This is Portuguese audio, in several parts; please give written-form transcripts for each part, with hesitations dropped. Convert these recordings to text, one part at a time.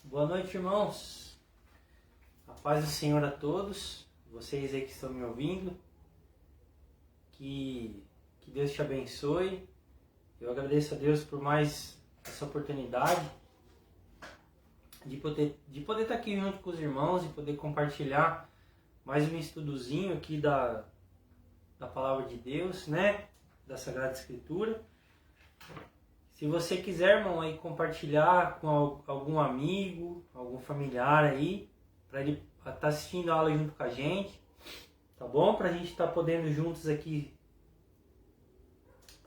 Boa noite, irmãos. A paz do Senhor a todos. Vocês aí que estão me ouvindo. Que Deus te abençoe. Eu agradeço a Deus por mais essa oportunidade de poder estar aqui junto com os irmãos e poder compartilhar mais um estudozinho aqui da Palavra de Deus, né? Da Sagrada Escritura. Se você quiser, irmão, aí compartilhar com algum amigo, algum familiar aí, para ele estar assistindo a aula junto com a gente, tá bom? Para a gente estar podendo juntos aqui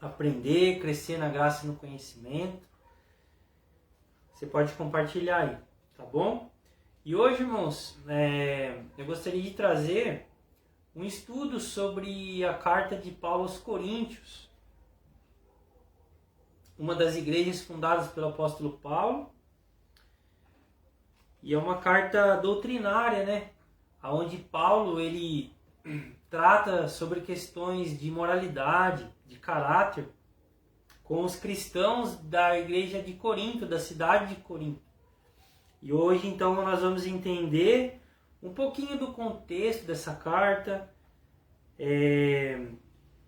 aprender, crescer na graça e no conhecimento. Você pode compartilhar aí, tá bom? E hoje, irmãos, eu gostaria de trazer um estudo sobre a carta de Paulo aos Coríntios, uma das igrejas fundadas pelo apóstolo Paulo, e é uma carta doutrinária, né? Onde Paulo ele trata sobre questões de moralidade, de caráter, com os cristãos da igreja de Corinto, da cidade de Corinto. E hoje, então, nós vamos entender um pouquinho do contexto dessa carta,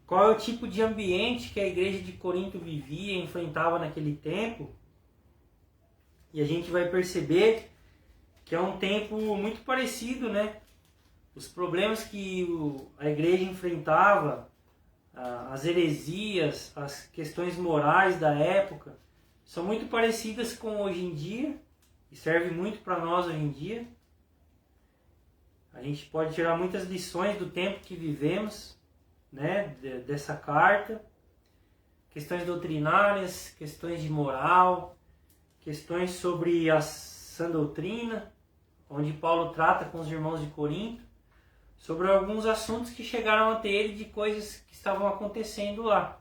qual é o tipo de ambiente que a igreja de Corinto vivia e enfrentava naquele tempo. E a gente vai perceber que é um tempo muito parecido, né? Os problemas que a igreja enfrentava, as heresias, as questões morais da época, são muito parecidas com hoje em dia e servem muito para nós hoje em dia. A gente pode tirar muitas lições do tempo que vivemos, né, dessa carta, questões doutrinárias, questões de moral, questões sobre a sã doutrina, onde Paulo trata com os irmãos de Corinto, sobre alguns assuntos que chegaram até ele de coisas que estavam acontecendo lá.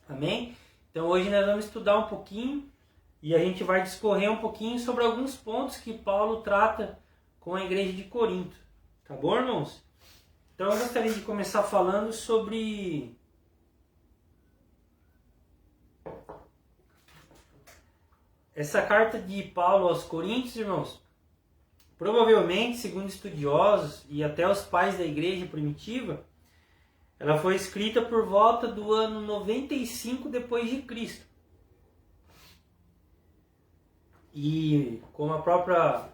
Amém? Então hoje nós vamos estudar um pouquinho e a gente vai discorrer um pouquinho sobre alguns pontos que Paulo trata com a igreja de Corinto. Tá bom, irmãos? Então eu gostaria de começar falando sobre essa carta de Paulo aos Coríntios, irmãos. Provavelmente, segundo estudiosos e até os pais da igreja primitiva, ela foi escrita por volta do ano 95 depois de Cristo. E como a própria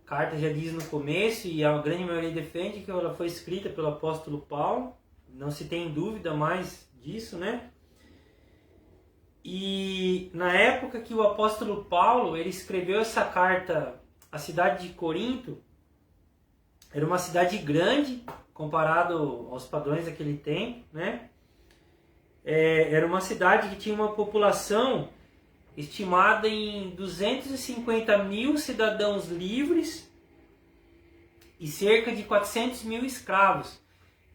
carta já diz no começo, e a grande maioria defende que ela foi escrita pelo apóstolo Paulo, não se tem dúvida mais disso, né? E na época que o apóstolo Paulo ele escreveu essa carta, a cidade de Corinto era uma cidade grande comparado aos padrões daquele tempo, né? Era uma cidade que tinha uma população estimada em 250 mil cidadãos livres e cerca de 400 mil escravos.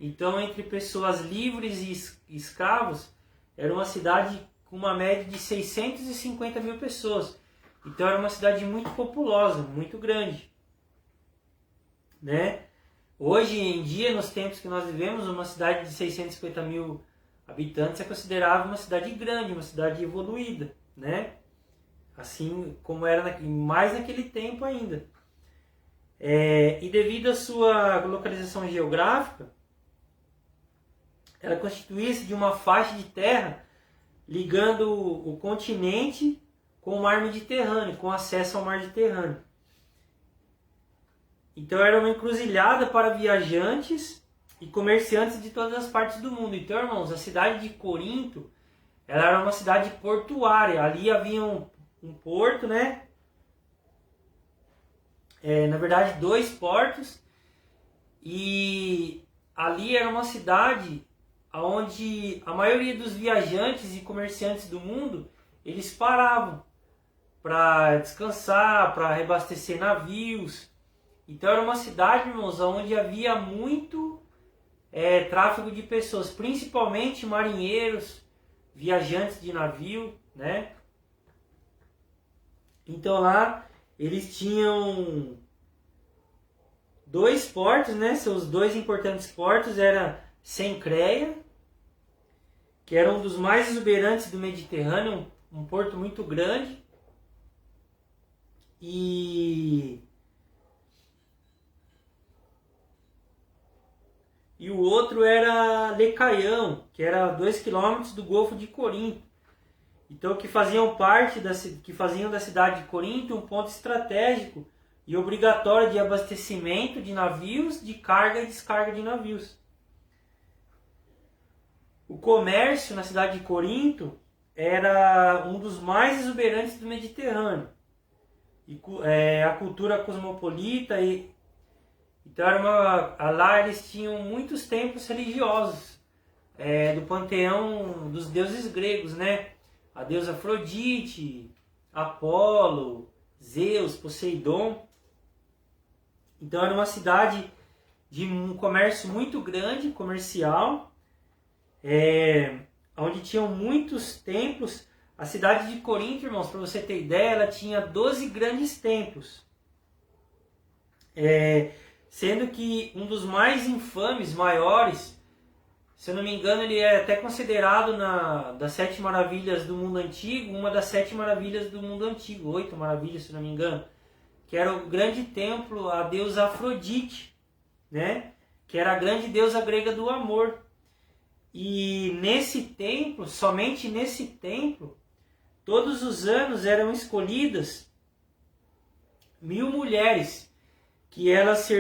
Então, entre pessoas livres e escravos, era uma cidade com uma média de 650 mil pessoas. Então, era uma cidade muito populosa, muito grande, né? Hoje em dia, nos tempos que nós vivemos, uma cidade de 650 mil habitantes é considerada uma cidade grande, uma cidade evoluída, né? Assim como era mais naquele tempo ainda. E devido à sua localização geográfica, ela constituía-se de uma faixa de terra ligando o continente com o mar Mediterrâneo, com acesso ao mar Mediterrâneo. Então era uma encruzilhada para viajantes e comerciantes de todas as partes do mundo. Então, irmãos, a cidade de Corinto, ela era uma cidade portuária. Ali havia um porto, né? Na verdade, 2 portos. E ali era uma cidade onde a maioria dos viajantes e comerciantes do mundo, eles paravam para descansar, para reabastecer navios. Então era uma cidade, irmãos, onde havia muito tráfego de pessoas, principalmente marinheiros, viajantes de navio, né? Então lá eles tinham 2 portos, né? Seus 2 importantes portos eram Cencreia que era um dos mais exuberantes do Mediterrâneo, um porto muito grande. E o outro era Lecaião, que era 2 quilômetros do Golfo de Corinto. Então, que faziam da cidade de Corinto um ponto estratégico e obrigatório de abastecimento de navios, de carga e descarga de navios. O comércio na cidade de Corinto era um dos mais exuberantes do Mediterrâneo. E a cultura cosmopolita, então lá eles tinham muitos templos religiosos do panteão dos deuses gregos, né? A deusa Afrodite, Apolo, Zeus, Poseidon. Então era uma cidade de um comércio muito grande, comercial, onde tinham muitos templos. A cidade de Corinto, irmãos, para você ter ideia, ela tinha 12 grandes templos. Sendo que um dos mais infames, maiores, se eu não me engano, ele é até considerado das 7 maravilhas do mundo antigo, uma das 7 maravilhas do mundo antigo, 8 maravilhas, se eu não me engano, que era o grande templo, a deusa Afrodite, né? Que era a grande deusa grega do amor. E nesse templo, somente nesse templo, todos os anos eram escolhidas 1000 mulheres, que elas se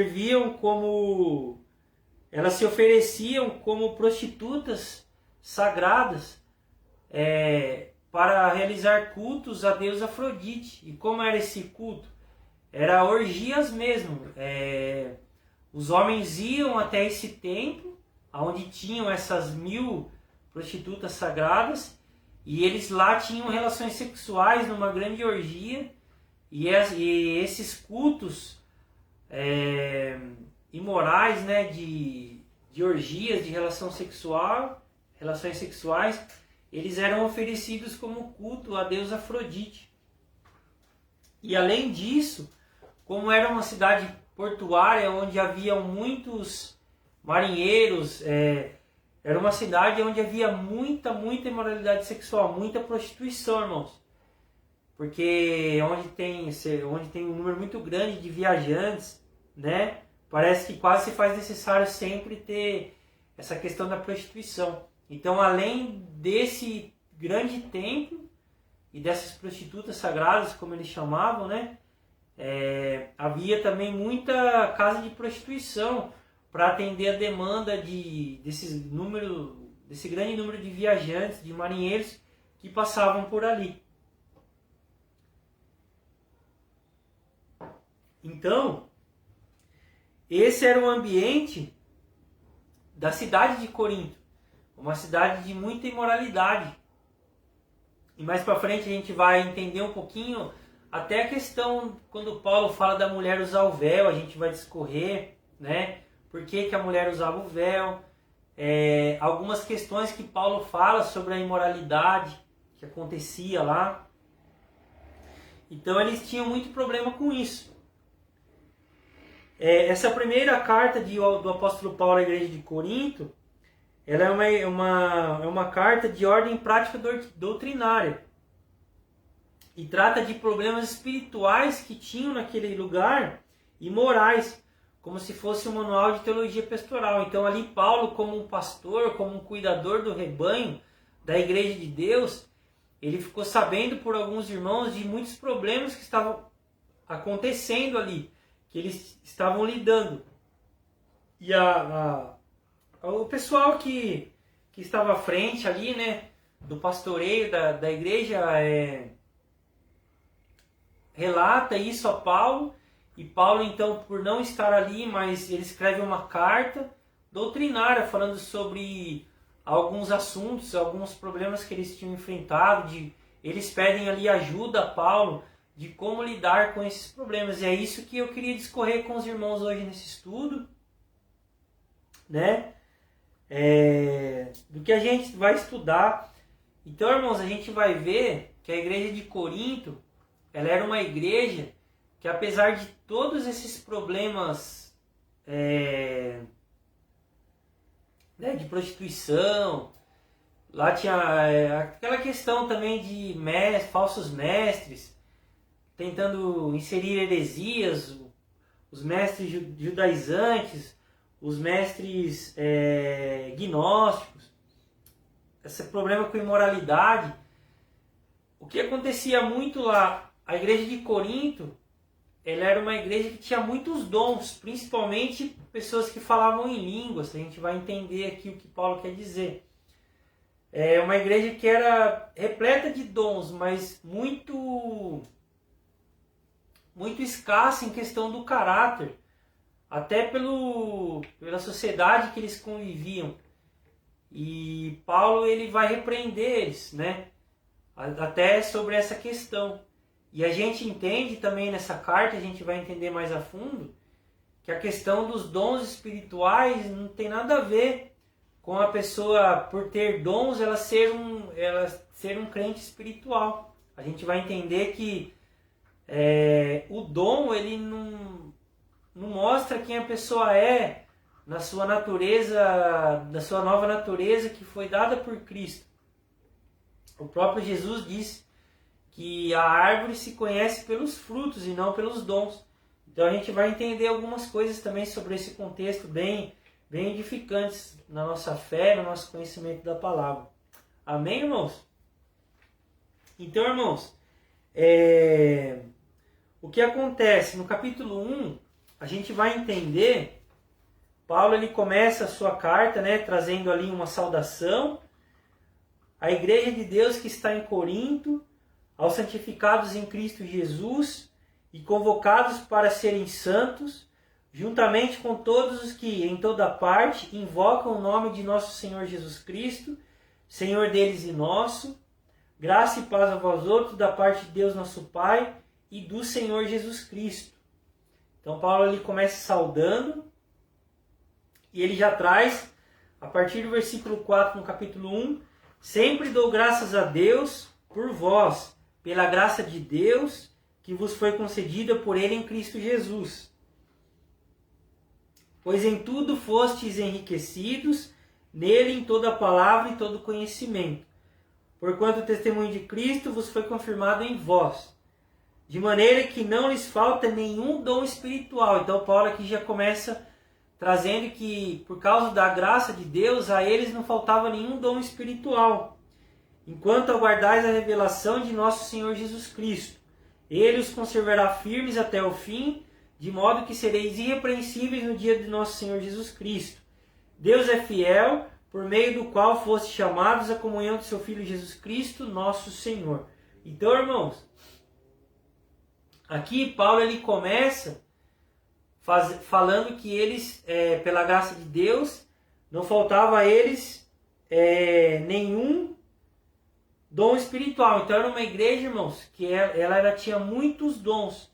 ofereciam como prostitutas sagradas para realizar cultos à deusa Afrodite. E como era esse culto? Era orgias mesmo. Os homens iam até esse templo, onde tinham essas 1000 prostitutas sagradas, e eles lá tinham relações sexuais numa grande orgia, e esses cultos imorais, né, de orgias, de relações sexuais, eles eram oferecidos como culto à deusa Afrodite. E além disso, como era uma cidade portuária onde haviam muitos marinheiros, era uma cidade onde havia muita imoralidade sexual, muita prostituição, irmãos. Porque onde tem um número muito grande de viajantes, né? Parece que quase se faz necessário sempre ter essa questão da prostituição. Então, além desse grande templo e dessas prostitutas sagradas, como eles chamavam, né? Havia também muita casa de prostituição para atender a demanda desse grande número de viajantes, de marinheiros que passavam por ali. Então, esse era o ambiente da cidade de Corinto, uma cidade de muita imoralidade. E mais para frente a gente vai entender um pouquinho até a questão, quando Paulo fala da mulher usar o véu, a gente vai discorrer, né? Por que a mulher usava o véu? Algumas questões que Paulo fala sobre a imoralidade que acontecia lá. Então eles tinham muito problema com isso. Essa primeira carta do apóstolo Paulo à igreja de Corinto, ela é uma carta de ordem prática doutrinária. E trata de problemas espirituais que tinham naquele lugar e morais, como se fosse um manual de teologia pastoral. Então ali Paulo, como um pastor, como um cuidador do rebanho da igreja de Deus, ele ficou sabendo por alguns irmãos de muitos problemas que estavam acontecendo ali, que eles estavam lidando. E o pessoal que estava à frente ali, né, do pastoreio da igreja, relata isso a Paulo, e Paulo então, por não estar ali, mas ele escreve uma carta doutrinária falando sobre alguns assuntos, alguns problemas que eles tinham enfrentado, eles pedem ali ajuda a Paulo de como lidar com esses problemas. E é isso que eu queria discorrer com os irmãos hoje nesse estudo, né? Do que a gente vai estudar. Então, irmãos, a gente vai ver que a igreja de Corinto, ela era uma igreja que, apesar de todos esses problemas né, de prostituição, Lá tinha aquela questão também de falsos mestres, tentando inserir heresias, os mestres judaizantes, os mestres gnósticos, esse problema com imoralidade. O que acontecia muito lá, a igreja de Corinto, ela era uma igreja que tinha muitos dons, principalmente pessoas que falavam em línguas. A gente vai entender aqui o que Paulo quer dizer. É uma igreja que era repleta de dons, mas muito escassa em questão do caráter, até pela sociedade que eles conviviam. E Paulo ele vai repreender eles, né? Até sobre essa questão. E a gente entende também nessa carta, a gente vai entender mais a fundo, que a questão dos dons espirituais não tem nada a ver com a pessoa, por ter dons, ela ser um crente espiritual. A gente vai entender que o dom ele não mostra quem a pessoa é na sua natureza, na sua nova natureza que foi dada por Cristo. O próprio Jesus disse que a árvore se conhece pelos frutos e não pelos dons. Então a gente vai entender algumas coisas também sobre esse contexto bem edificantes na nossa fé, no nosso conhecimento da palavra. Amém, irmãos? Então, irmãos, o que acontece? No capítulo 1, a gente vai entender, Paulo ele começa a sua carta, né, trazendo ali uma saudação à igreja de Deus que está em Corinto, aos santificados em Cristo Jesus e convocados para serem santos, juntamente com todos os que em toda parte invocam o nome de nosso Senhor Jesus Cristo, Senhor deles e nosso, graça e paz a vós outros da parte de Deus nosso Pai e do Senhor Jesus Cristo. Então Paulo ele começa saudando e ele já traz, a partir do versículo 4 no capítulo 1, sempre dou graças a Deus por vós, pela graça de Deus que vos foi concedida por Ele em Cristo Jesus. Pois em tudo fostes enriquecidos, nele em toda palavra e todo conhecimento, porquanto o testemunho de Cristo vos foi confirmado em vós, de maneira que não lhes falta nenhum dom espiritual. Então Paulo aqui já começa trazendo que por causa da graça de Deus, a eles não faltava nenhum dom espiritual, enquanto aguardais a revelação de nosso Senhor Jesus Cristo. Ele os conservará firmes até o fim, de modo que sereis irrepreensíveis no dia de nosso Senhor Jesus Cristo. Deus é fiel, por meio do qual fostes chamados à comunhão de seu Filho Jesus Cristo, nosso Senhor. Então, irmãos, aqui Paulo ele começa falando que eles, pela graça de Deus, não faltava a eles nenhum dom espiritual. Então era uma igreja, irmãos, que ela tinha muitos dons.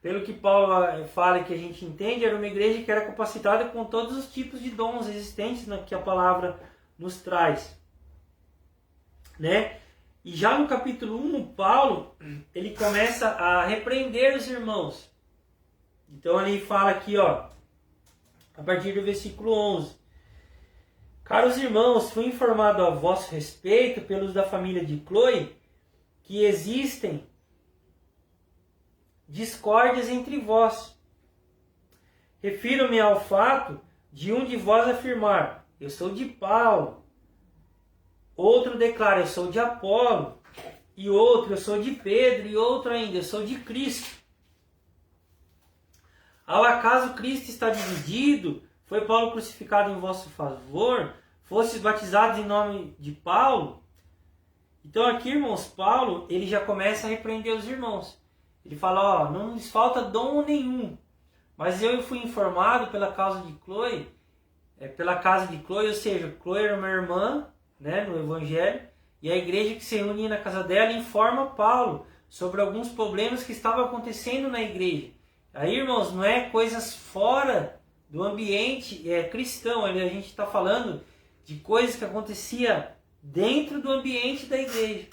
Pelo que Paulo fala, que a gente entende, era uma igreja que era capacitada com todos os tipos de dons existentes que a palavra nos traz, né? E já no capítulo 1, Paulo, ele começa a repreender os irmãos. Então ele fala aqui, ó, a partir do versículo 11. Caros irmãos, fui informado a vosso respeito pelos da família de Cloe que existem discórdias entre vós. Refiro-me ao fato de um de vós afirmar, eu sou de Paulo. Outro declara, eu sou de Apolo. E outro, eu sou de Pedro. E outro ainda, eu sou de Cristo. Ao acaso Cristo está dividido? Foi Paulo crucificado em vosso favor? Fostes batizados em nome de Paulo? Então aqui, irmãos, Paulo, ele já começa a repreender os irmãos. Ele fala, ó, não lhes falta dom nenhum. Mas eu fui informado pela causa de Cloe, pela casa de Cloe, ou seja, Cloe era uma irmã, né, no Evangelho, e a igreja que se reunia na casa dela informa Paulo sobre alguns problemas que estavam acontecendo na igreja. Aí, irmãos, não é coisas fora do ambiente cristão, a gente está falando de coisas que acontecia dentro do ambiente da igreja.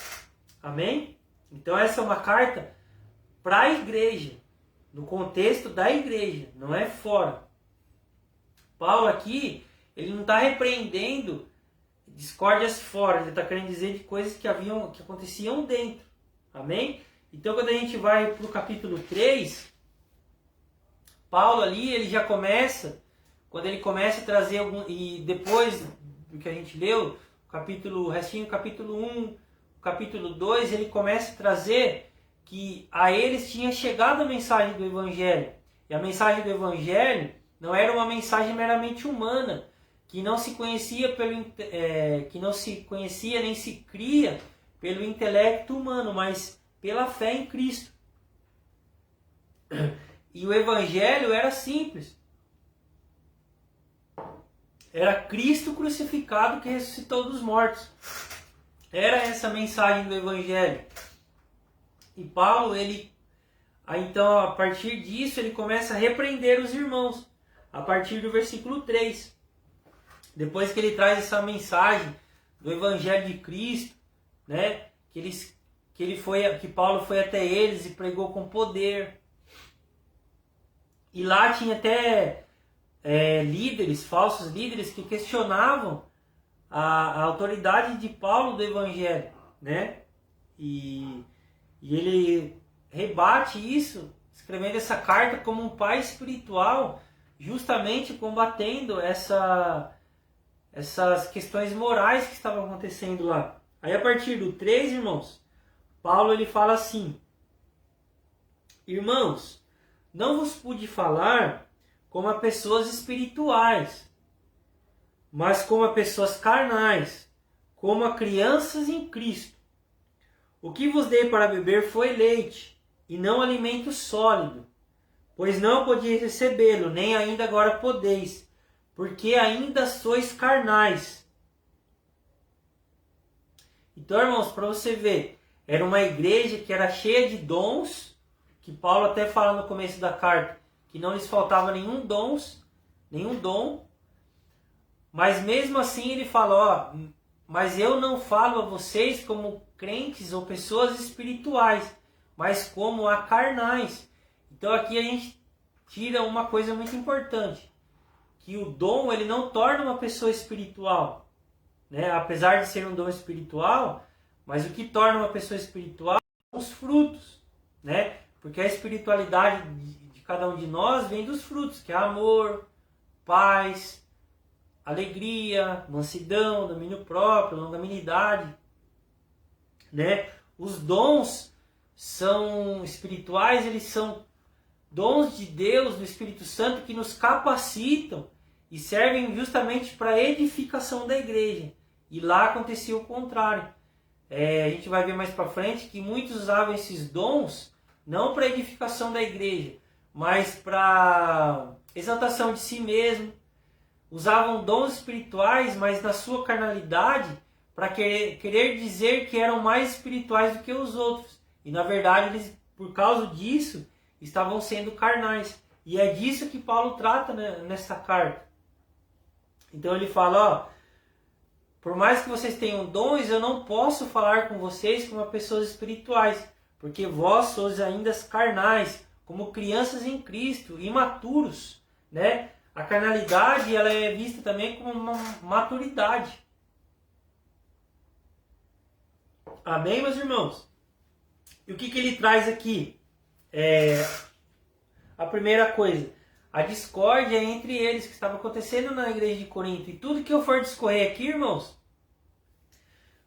Amém? Então essa é uma carta para a igreja, no contexto da igreja, não é fora. Paulo aqui, ele não está repreendendo discórdias fora, ele está querendo dizer de coisas que aconteciam dentro. Amém? Então quando a gente vai para o capítulo 3, Paulo ali, ele já começa, quando ele começa a trazer e depois do que a gente leu, o restinho do capítulo 1, o capítulo 2, ele começa a trazer que a eles tinha chegado a mensagem do Evangelho. E a mensagem do Evangelho não era uma mensagem meramente humana, que não se conhecia nem se cria pelo intelecto humano, mas pela fé em Cristo. E o Evangelho era simples. Era Cristo crucificado que ressuscitou dos mortos. Era essa a mensagem do Evangelho. E Paulo, então, a partir disso, ele começa a repreender os irmãos. A partir do versículo 3. Depois que ele traz essa mensagem do Evangelho de Cristo, né? Que Paulo foi até eles e pregou com poder. E lá tinha até falsos líderes, que questionavam a autoridade de Paulo do Evangelho, né? E ele rebate isso, escrevendo essa carta como um pai espiritual, justamente combatendo essas questões morais que estavam acontecendo lá. Aí a partir do 3, irmãos, Paulo ele fala assim: irmãos, não vos pude falar como a pessoas espirituais, mas como a pessoas carnais, como a crianças em Cristo. O que vos dei para beber foi leite, e não alimento sólido, pois não podiais recebê-lo, nem ainda agora podeis, porque ainda sois carnais. Então, irmãos, para você ver, era uma igreja que era cheia de dons, que Paulo até fala no começo da carta, que não lhes faltava nenhum dom, mas mesmo assim ele fala, mas eu não falo a vocês como crentes ou pessoas espirituais, mas como a carnais. Então aqui a gente tira uma coisa muito importante, que o dom ele não torna uma pessoa espiritual, né? Apesar de ser um dom espiritual, mas o que torna uma pessoa espiritual são os frutos, né? Porque a espiritualidade de cada um de nós vem dos frutos, que é amor, paz, alegria, mansidão, domínio próprio, longanimidade, né? Os dons são espirituais, eles são dons de Deus, do Espírito Santo, que nos capacitam e servem justamente para a edificação da igreja. E lá acontecia o contrário. A gente vai ver mais para frente que muitos usavam esses dons não para a edificação da igreja, mas para exaltação de si mesmo. Usavam dons espirituais, mas na sua carnalidade, para querer dizer que eram mais espirituais do que os outros. E na verdade, eles, por causa disso, estavam sendo carnais. E é disso que Paulo trata, né, nessa carta. Então ele fala, por mais que vocês tenham dons, eu não posso falar com vocês como pessoas espirituais, porque vós sois ainda carnais, como crianças em Cristo, imaturos, né? A carnalidade ela é vista também como uma maturidade. Amém, meus irmãos? E o que ele traz aqui? A primeira coisa, a discórdia entre eles que estava acontecendo na igreja de Corinto. E tudo que eu for discorrer aqui, irmãos,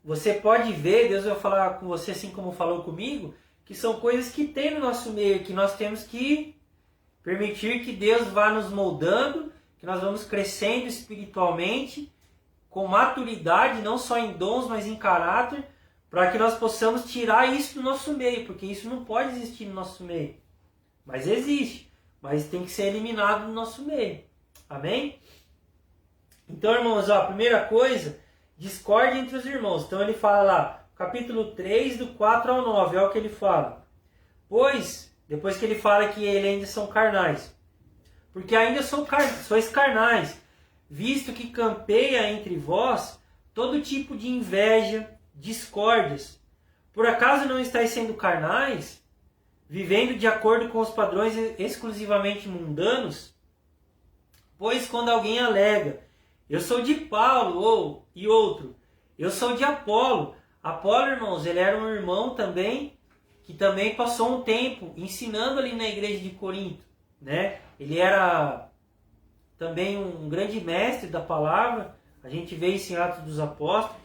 você pode ver, Deus vai falar com você assim como falou comigo, que são coisas que tem no nosso meio, que nós temos que permitir que Deus vá nos moldando, que nós vamos crescendo espiritualmente, com maturidade, não só em dons, mas em caráter, para que nós possamos tirar isso do nosso meio, porque isso não pode existir no nosso meio. Mas existe, mas tem que ser eliminado do nosso meio. Amém? Então, irmãos, a primeira coisa, discórdia entre os irmãos. Então ele fala lá, capítulo 3, do 4 ao 9, olha o que ele fala. Pois, depois que ele fala que eles ainda são carnais, porque ainda sois carnais, visto que campeia entre vós todo tipo de inveja, discórdias. Por acaso não estáis sendo carnais, vivendo de acordo com os padrões exclusivamente mundanos? Pois quando alguém alega, eu sou de Paulo, e outro, Eu sou de Apolo. Apolo, irmãos, ele era um irmão também, que também passou um tempo ensinando ali na igreja de Corinto, né? Ele era também um grande mestre da palavra. A gente vê isso em Atos dos Apóstolos.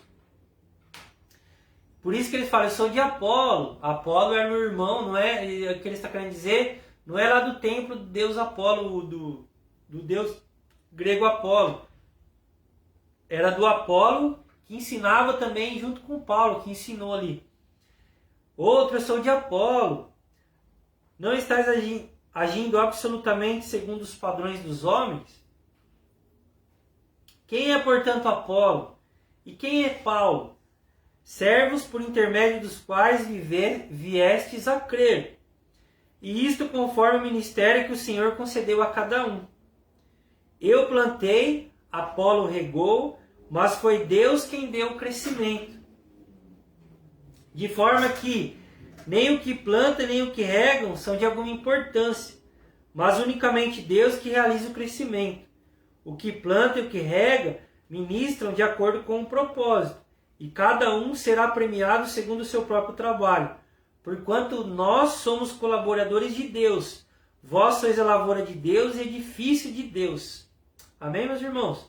Por isso que ele fala, eu sou de Apolo. Apolo era meu irmão, não é? O que ele está querendo dizer, não é lá do templo do deus Apolo, do deus grego Apolo. Era do Apolo, que ensinava também junto com Paulo, que ensinou ali. Outro, eu sou de Apolo. Não estás agindo absolutamente segundo os padrões dos homens? Quem é, portanto, Apolo? E quem é Paulo? Servos por intermédio dos quais viestes a crer. E isto conforme o ministério que o Senhor concedeu a cada um. Eu plantei, Apolo regou, mas foi Deus quem deu o crescimento. De forma que nem o que planta nem o que regam são de alguma importância, mas unicamente Deus que realiza o crescimento. O que planta e o que rega ministram de acordo com o propósito, e cada um será premiado segundo o seu próprio trabalho. Porquanto nós somos colaboradores de Deus, vós sois a lavoura de Deus e edifício de Deus. Amém, meus irmãos?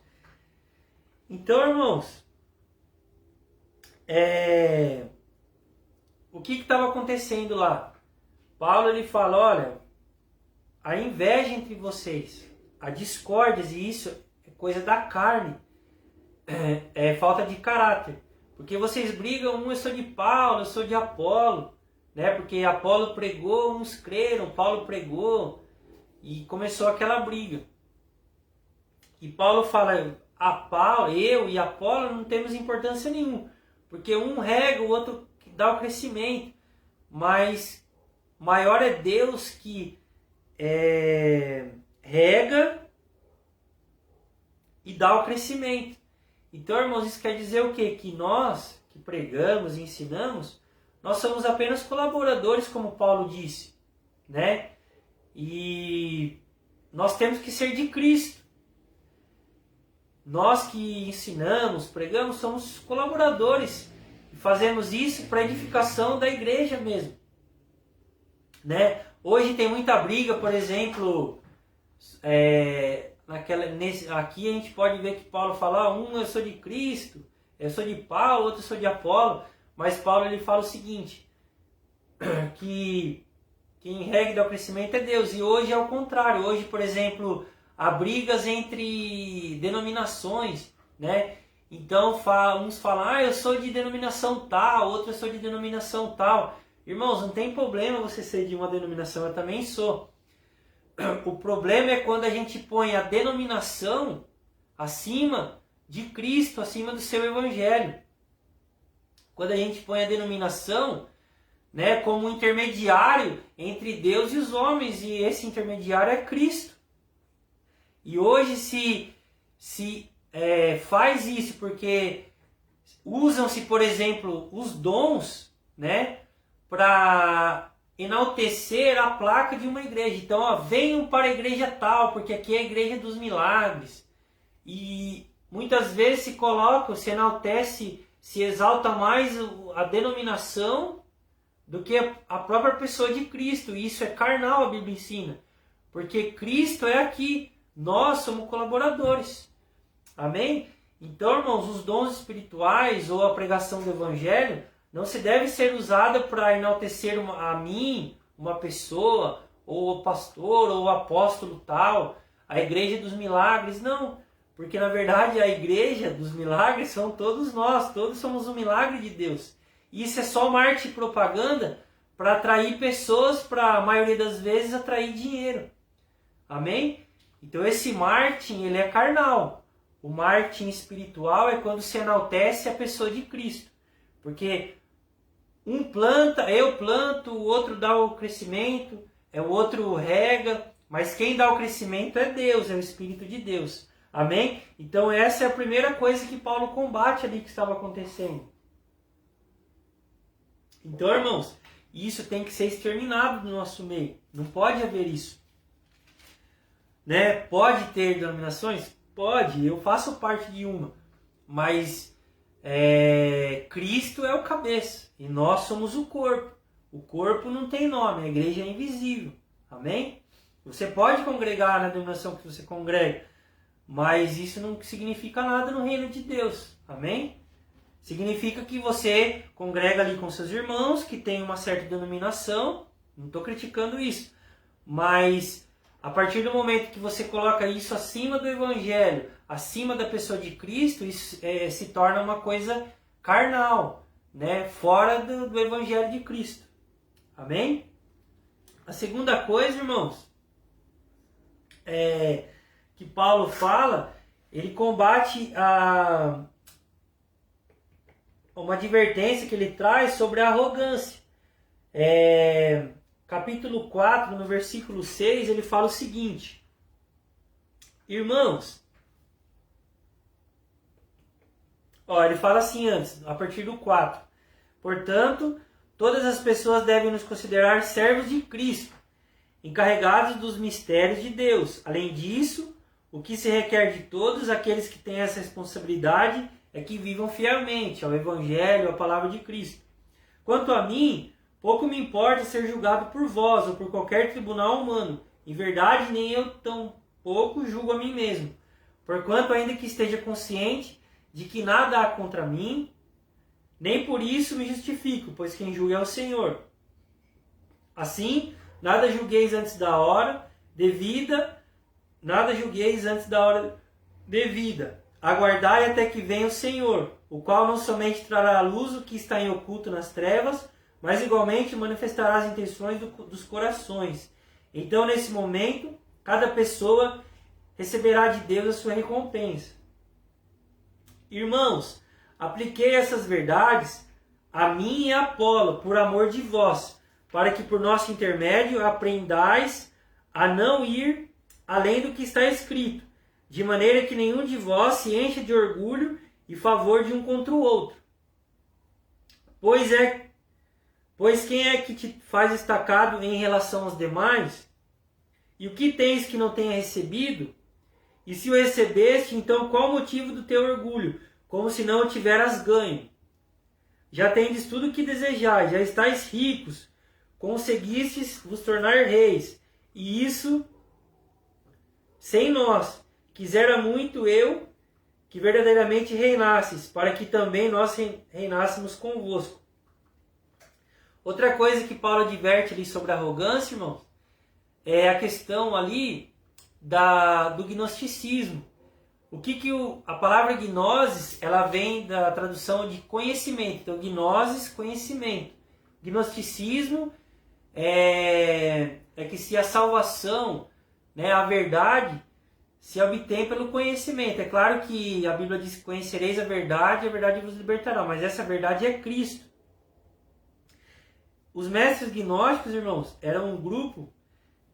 Então, irmãos, o que estava acontecendo lá? Paulo ele fala, olha, a inveja entre vocês, a discórdia, e isso é coisa da carne, é falta de caráter. Porque vocês brigam, eu sou de Paulo, eu sou de Apolo, né? Porque Apolo pregou, uns creram, Paulo pregou, e começou aquela briga. E Paulo fala, eu e Apolo não temos importância nenhuma, porque um rega, o outro dá o crescimento, mas maior é Deus que rega e dá o crescimento. Então, irmãos, isso quer dizer o quê? Que nós, que pregamos e ensinamos, nós somos apenas colaboradores, como Paulo disse, né? E nós temos que ser de Cristo. Nós que ensinamos, pregamos, somos colaboradores. E fazemos isso para edificação da igreja mesmo, né? Hoje tem muita briga, por exemplo, aqui a gente pode ver que Paulo fala, eu sou de Cristo, eu sou de Paulo, outro eu sou de Apolo, mas Paulo ele fala o seguinte, que quem rega e dá o crescimento é Deus, e hoje é o contrário. Hoje, por exemplo, há brigas entre denominações, né? Então uns falam, eu sou de denominação tal, outro eu sou de denominação tal. Irmãos, não tem problema você ser de uma denominação, eu também sou. O problema é quando a gente põe a denominação acima de Cristo, acima do seu evangelho. Quando a gente põe a denominação, né, como um intermediário entre Deus e os homens, e esse intermediário é Cristo. E hoje se faz isso porque usam-se, por exemplo, os dons, né, para enaltecer a placa de uma igreja. Então, venham para a igreja tal, porque aqui é a igreja dos milagres. E muitas vezes se enaltece, se exalta mais a denominação do que a própria pessoa de Cristo. E isso é carnal, a Bíblia ensina. Porque Cristo é aqui, nós somos colaboradores. Amém? Então, irmãos, os dons espirituais ou a pregação do evangelho não se deve ser usada para enaltecer a mim, uma pessoa, ou o pastor, ou o apóstolo tal, a igreja dos milagres, não. Porque na verdade a igreja dos milagres são todos nós, todos somos um milagre de Deus. E isso é só uma arte e propaganda para atrair pessoas, para a maioria das vezes atrair dinheiro. Amém? Então esse marketing, ele é carnal. O marketing espiritual é quando se enaltece a pessoa de Cristo. Porque um planta, eu planto, o outro dá o crescimento, o outro rega, mas quem dá o crescimento é Deus, é o Espírito de Deus. Amém? Então essa é a primeira coisa que Paulo combate ali que estava acontecendo. Então, irmãos, isso tem que ser exterminado do nosso meio. Não pode haver isso. Né? Pode ter denominações? Pode, eu faço parte de uma. Mas Cristo é o cabeça e nós somos o corpo. O corpo não tem nome, a igreja é invisível. Amém? Você pode congregar na denominação que você congrega, mas isso não significa nada no reino de Deus. Amém? Significa que você congrega ali com seus irmãos, que tem uma certa denominação. Não estou criticando isso. Mas a partir do momento que você coloca isso acima do Evangelho, acima da pessoa de Cristo, isso se torna uma coisa carnal, né? Fora do Evangelho de Cristo. Amém? A segunda coisa, irmãos, que Paulo fala, ele combate uma advertência que ele traz sobre a arrogância. Capítulo 4, no versículo 6, ele fala o seguinte: irmãos, ele fala assim antes, a partir do 4. Portanto, todas as pessoas devem nos considerar servos de Cristo, encarregados dos mistérios de Deus. Além disso, o que se requer de todos aqueles que têm essa responsabilidade é que vivam fielmente ao Evangelho, à palavra de Cristo. Quanto a mim, pouco me importa ser julgado por vós ou por qualquer tribunal humano. Em verdade, nem eu tão pouco julgo a mim mesmo. Porquanto, ainda que esteja consciente de que nada há contra mim, nem por isso me justifico, pois quem julga é o Senhor. Assim, nada julgueis antes da hora devida, Aguardai até que venha o Senhor, o qual não somente trará à luz o que está em oculto nas trevas, mas igualmente manifestará as intenções dos corações. Então, nesse momento, cada pessoa receberá de Deus a sua recompensa. Irmãos, apliquei essas verdades a mim e a Apolo, por amor de vós, para que por nosso intermédio aprendais a não ir além do que está escrito, de maneira que nenhum de vós se encha de orgulho e favor de um contra o outro. Pois quem é que te faz destacado em relação aos demais? E o que tens que não tenha recebido? E se o recebeste, então qual o motivo do teu orgulho, como se não o tiveras ganho? Já tendes tudo o que desejais, já estáis ricos, conseguistes vos tornar reis, e isso sem nós. Quisera muito eu que verdadeiramente reinasses, para que também nós reinássemos convosco. Outra coisa que Paulo adverte ali sobre a arrogância, irmãos, é a questão ali do gnosticismo. A palavra gnosis, ela vem da tradução de conhecimento. Então, gnosis, conhecimento. Gnosticismo é que se a salvação, né, a verdade, se obtém pelo conhecimento. É claro que a Bíblia diz que conhecereis a verdade vos libertará, mas essa verdade é Cristo. Os mestres gnósticos, irmãos, eram um grupo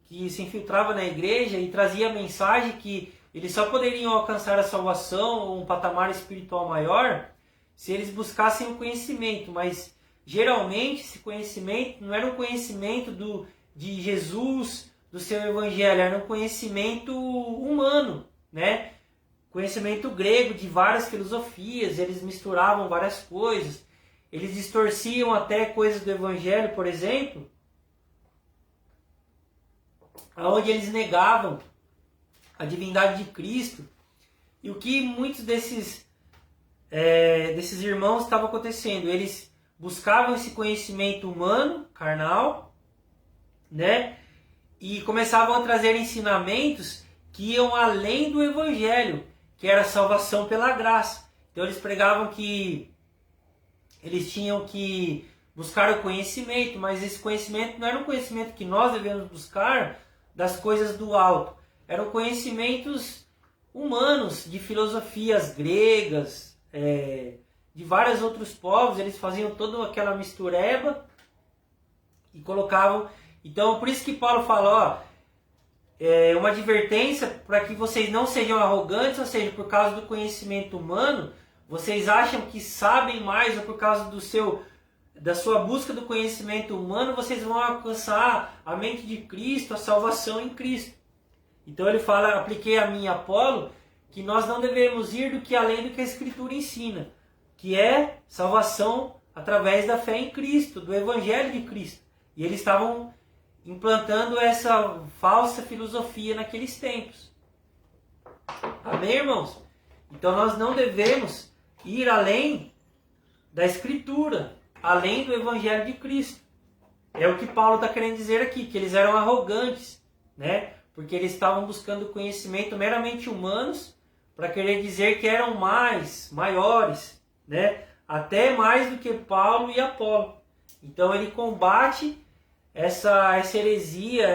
que se infiltrava na igreja e trazia a mensagem que eles só poderiam alcançar a salvação ou um patamar espiritual maior se eles buscassem o conhecimento. Mas geralmente esse conhecimento não era um conhecimento de Jesus, do seu evangelho, era um conhecimento humano, né? Conhecimento grego de várias filosofias, eles misturavam várias coisas, eles distorciam até coisas do evangelho, por exemplo, onde eles negavam a divindade de Cristo. E o que muitos desses irmãos estavam acontecendo? Eles buscavam esse conhecimento humano, carnal, né? E começavam a trazer ensinamentos que iam além do evangelho, que era a salvação pela graça. Então eles pregavam que eles tinham que buscar o conhecimento, mas esse conhecimento não era um conhecimento que nós devemos buscar das coisas do alto. Eram conhecimentos humanos, de filosofias gregas, de vários outros povos. Eles faziam toda aquela mistureba e colocavam. Então, por isso que Paulo fala, uma advertência para que vocês não sejam arrogantes, ou seja, por causa do conhecimento humano, vocês acham que sabem mais, ou por causa da sua busca do conhecimento humano, vocês vão alcançar a mente de Cristo, a salvação em Cristo. Então ele fala, apliquei a mim, Apolo, que nós não devemos ir do que além do que a Escritura ensina. que é salvação através da fé em Cristo, do Evangelho de Cristo. E eles estavam implantando essa falsa filosofia naqueles tempos. Amém, irmãos? Então nós não devemos ir além da Escritura, além do Evangelho de Cristo. É o que Paulo está querendo dizer aqui, que eles eram arrogantes, né? Porque eles estavam buscando conhecimento meramente humanos para querer dizer que eram maiores, né? Até mais do que Paulo e Apolo. Então ele combate essa heresia,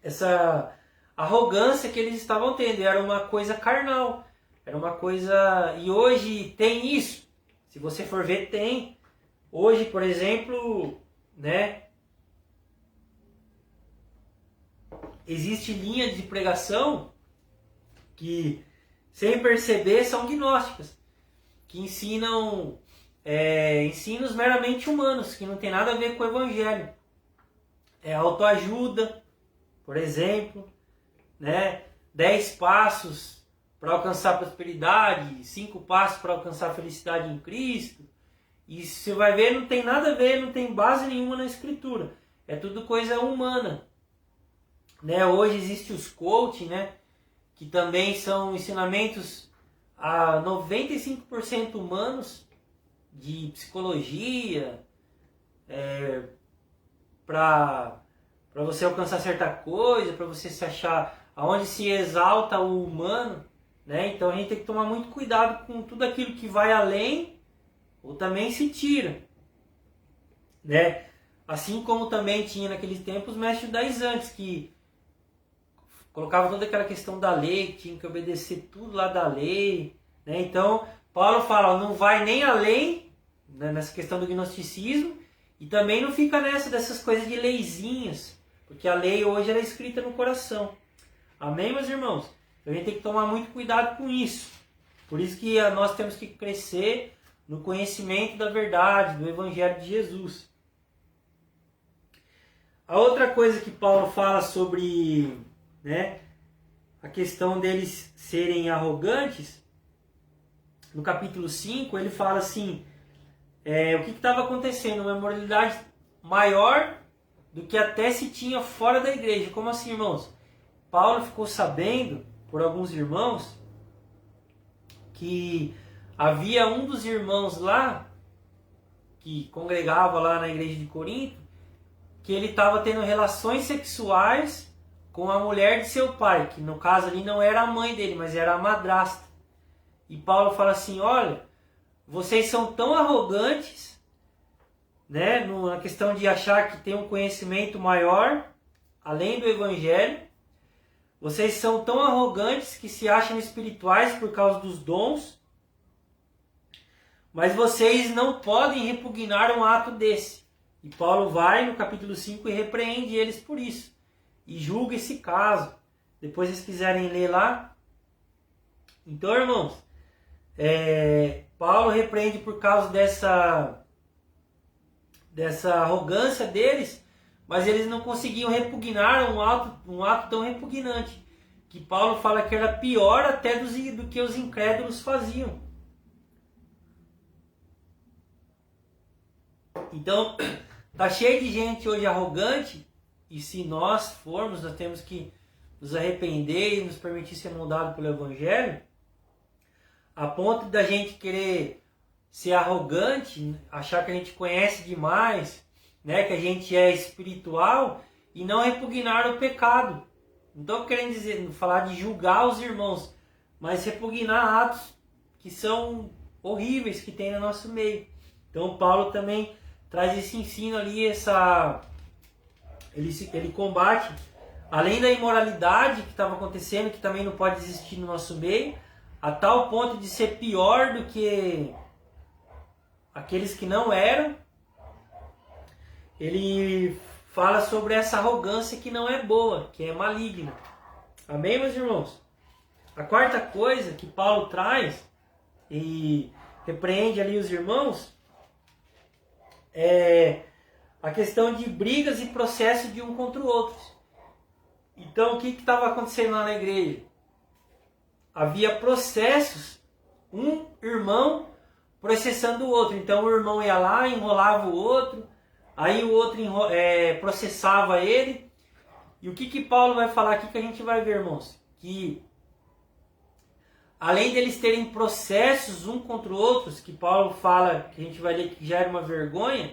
essa arrogância que eles estavam tendo. Era uma coisa carnal, era uma coisa... E hoje tem isso, se você for ver, tem. Hoje, por exemplo, né, existe linhas de pregação que, sem perceber, são gnósticas, que ensinam ensinos meramente humanos, que não tem nada a ver com o Evangelho. É autoajuda, por exemplo, né? 10 passos para alcançar a prosperidade, 5 passos para alcançar a felicidade em Cristo. E você vai ver, não tem nada a ver, não tem base nenhuma na Escritura. É tudo coisa humana. Né? Hoje existe os coaching, né? Que também são ensinamentos a 95% humanos, de psicologia, para você alcançar certa coisa, para você se achar, aonde se exalta o humano, né? Então a gente tem que tomar muito cuidado com tudo aquilo que vai além ou também se tira, né? Assim como também tinha naqueles tempos os mestres judaizantes que colocavam toda aquela questão da lei, que tinha que obedecer tudo lá da lei, né? Então Paulo fala, não vai nem além, né, nessa questão do gnosticismo, e também não fica dessas coisas de leizinhas, porque a lei hoje ela é escrita no coração. Amém, meus irmãos? A gente tem que tomar muito cuidado com isso. Por isso que nós temos que crescer no conhecimento da verdade, do Evangelho de Jesus. A outra coisa que Paulo fala sobre, né, a questão deles serem arrogantes, no capítulo 5, ele fala assim, o que estava acontecendo? Uma imoralidade maior do que até se tinha fora da igreja. Como assim, irmãos? Paulo ficou sabendo, por alguns irmãos, que havia um dos irmãos lá, que congregava lá na igreja de Corinto, que ele estava tendo relações sexuais com a mulher de seu pai, que no caso ali não era a mãe dele, mas era a madrasta. E Paulo fala assim, olha, vocês são tão arrogantes, né, na questão de achar que tem um conhecimento maior, além do Evangelho. Vocês são tão arrogantes que se acham espirituais por causa dos dons, mas vocês não podem repugnar um ato desse. E Paulo vai no capítulo 5 e repreende eles por isso. E julga esse caso. Depois vocês quiserem ler lá. Então, irmãos, Paulo repreende por causa dessa arrogância deles, mas eles não conseguiam repugnar um ato tão repugnante, que Paulo fala que era pior até do que os incrédulos faziam. Então, tá cheio de gente hoje arrogante, e se nós formos, nós temos que nos arrepender e nos permitir ser moldados pelo Evangelho, a ponto da gente querer ser arrogante, achar que a gente conhece demais, né, que a gente é espiritual, e não repugnar o pecado. Não estou querendo falar de julgar os irmãos, mas repugnar atos que são horríveis que tem no nosso meio. Então Paulo também traz esse ensino ali, ele combate, além da imoralidade que estava acontecendo, que também não pode existir no nosso meio, a tal ponto de ser pior do que aqueles que não eram. Ele fala sobre essa arrogância que não é boa, que é maligna. Amém, meus irmãos? A quarta coisa que Paulo traz e repreende ali os irmãos é a questão de brigas e processos de um contra o outro. Então, o que estava acontecendo lá na igreja? Havia processos um irmão processando o outro. Então o irmão ia lá, enrolava o outro, aí o outro processava ele. E o que Paulo vai falar aqui que a gente vai ver, irmãos? Que além deles terem processos um contra o outro, que Paulo fala, que a gente vai ler que já era uma vergonha,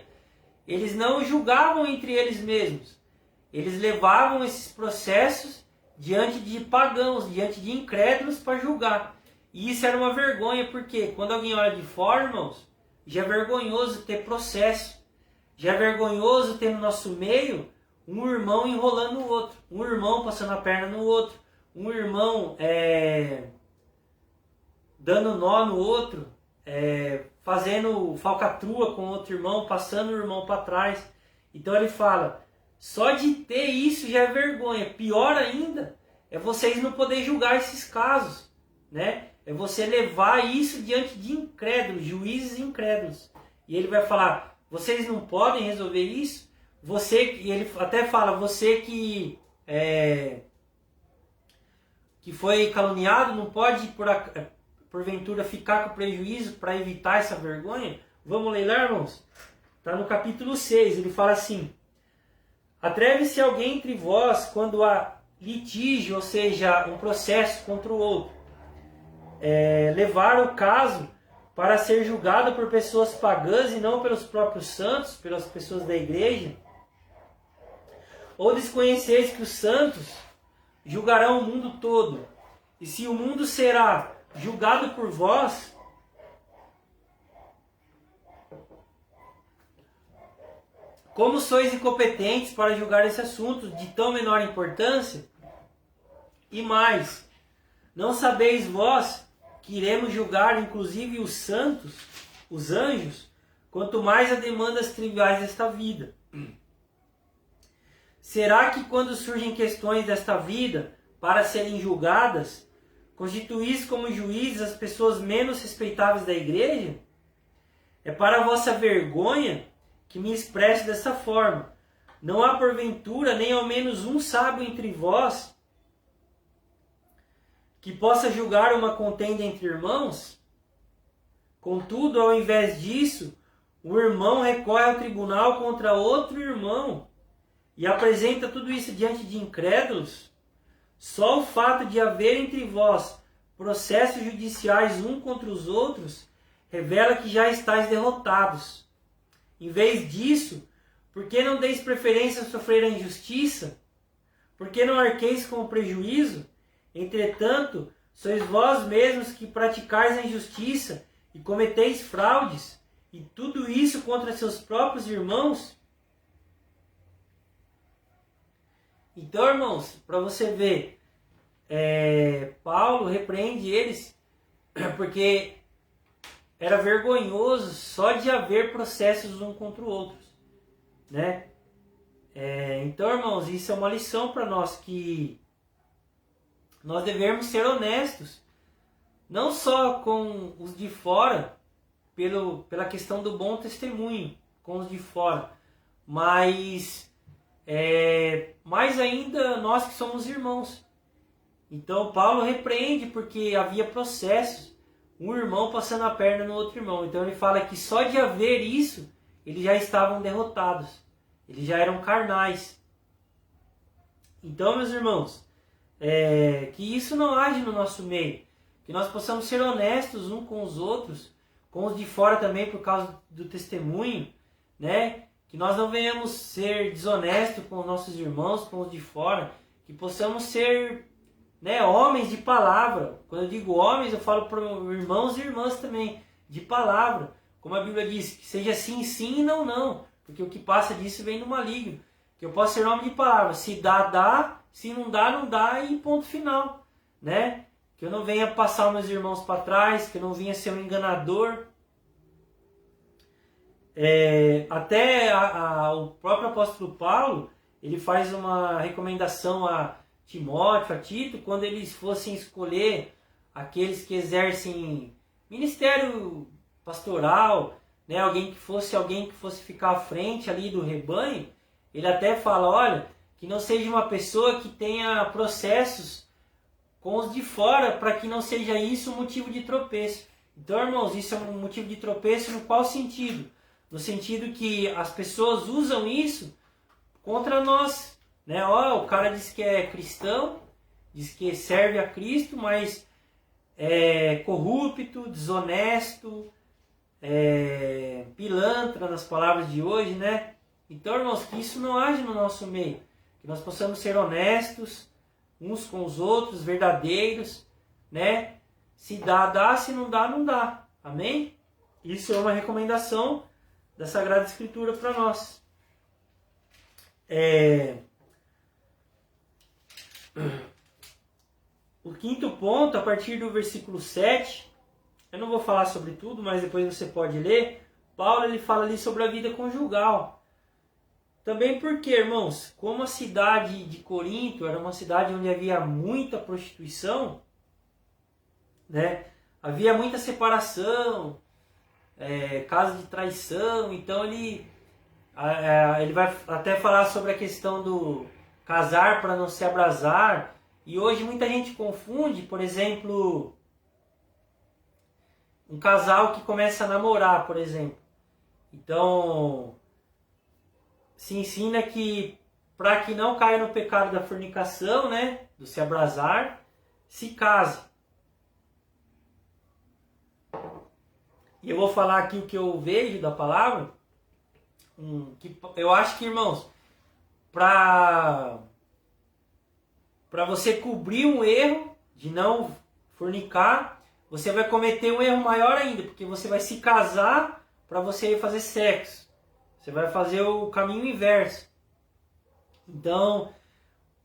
eles não julgavam entre eles mesmos. Eles levavam esses processos diante de pagãos, diante de incrédulos para julgar. E isso era uma vergonha, porque quando alguém olha de fora, irmãos, já é vergonhoso ter processo. Já é vergonhoso ter no nosso meio um irmão enrolando o outro, um irmão passando a perna no outro, um irmão dando nó no outro, fazendo falcatrua com outro irmão, passando o irmão para trás. Então ele fala, só de ter isso já é vergonha. Pior ainda é vocês não poderem julgar esses casos, né? É você levar isso diante de incrédulos, juízes incrédulos. E ele vai falar, vocês não podem resolver isso? E ele até fala, você que foi caluniado não pode porventura ficar com prejuízo para evitar essa vergonha? Vamos ler lá, irmãos? Está no capítulo 6, ele fala assim, atreve-se alguém entre vós quando há litígio, ou seja, um processo contra o outro, levar o caso para ser julgado por pessoas pagãs e não pelos próprios santos, pelas pessoas da igreja? Ou desconheceis que os santos julgarão o mundo todo? E se o mundo será julgado por vós, como sois incompetentes para julgar esse assunto de tão menor importância? E mais, não sabeis vós que iremos julgar inclusive os santos, os anjos, quanto mais a demandas triviais desta vida? Será que quando surgem questões desta vida para serem julgadas, constituís como juízes as pessoas menos respeitáveis da igreja? É para a vossa vergonha que me expresse dessa forma. Não há porventura nem ao menos um sábio entre vós que possa julgar uma contenda entre irmãos? Contudo, ao invés disso, o irmão recorre ao tribunal contra outro irmão e apresenta tudo isso diante de incrédulos. Só o fato de haver entre vós processos judiciais um contra os outros revela que já estáis derrotados. Em vez disso, por que não deis preferência a sofrer a injustiça? Por que não arqueis com o prejuízo? Entretanto, sois vós mesmos que praticais a injustiça e cometeis fraudes, e tudo isso contra seus próprios irmãos? Então, irmãos, para você ver, Paulo repreende eles porque era vergonhoso só de haver processos um contra o outro, né? Então, irmãos, isso é uma lição para nós, que nós devemos ser honestos, não só com os de fora, pela questão do bom testemunho com os de fora, mas mais ainda nós que somos irmãos. Então Paulo repreende porque havia processos, um irmão passando a perna no outro irmão. Então ele fala que só de haver isso, eles já estavam derrotados, eles já eram carnais. Então, meus irmãos, que isso não age no nosso meio, que nós possamos ser honestos uns com os outros, com os de fora também por causa do testemunho, né? Que nós não venhamos ser desonestos com os nossos irmãos, com os de fora, que possamos ser, né, homens de palavra. Quando eu digo homens, eu falo para irmãos e irmãs também, de palavra. Como a Bíblia diz, que seja sim, sim e não, não. Porque o que passa disso vem do maligno. Que eu posso ser homem de palavra. Se dá, dá. Se não dá, não dá. E ponto final. Né? Que eu não venha passar os meus irmãos para trás. Que eu não venha ser um enganador. Até o próprio apóstolo Paulo, ele faz uma recomendação a Timóteo, a Tito, quando eles fossem escolher aqueles que exercem ministério pastoral, né, alguém que fosse ficar à frente ali do rebanho, ele até fala, olha, que não seja uma pessoa que tenha processos com os de fora, para que não seja isso um motivo de tropeço. Então, irmãos, isso é um motivo de tropeço no qual sentido? No sentido que as pessoas usam isso contra nós, né? Ó, o cara diz que é cristão, diz que serve a Cristo, mas é corrupto, desonesto, pilantra, nas palavras de hoje, né? Então, irmãos, que isso não age no nosso meio, que nós possamos ser honestos uns com os outros, verdadeiros, né? Se dá, dá, se não dá, não dá. Amém? Isso é uma recomendação da Sagrada Escritura para nós. O quinto ponto, a partir do versículo 7, eu não vou falar sobre tudo, mas depois você pode ler. Paulo ele fala ali sobre a vida conjugal. Também porque, irmãos, como a cidade de Corinto era uma cidade onde havia muita prostituição, né? Havia muita separação, caso de traição, então ele vai até falar sobre a questão do casar para não se abrasar. E hoje muita gente confunde, por exemplo, um casal que começa a namorar, por exemplo. Então, se ensina que para que não caia no pecado da fornicação, né, do se abrasar, se case. E eu vou falar aqui o que eu vejo da palavra, que eu acho que, irmãos, para você cobrir um erro de não fornicar, você vai cometer um erro maior ainda, porque você vai se casar para você fazer sexo. Você vai fazer o caminho inverso. Então,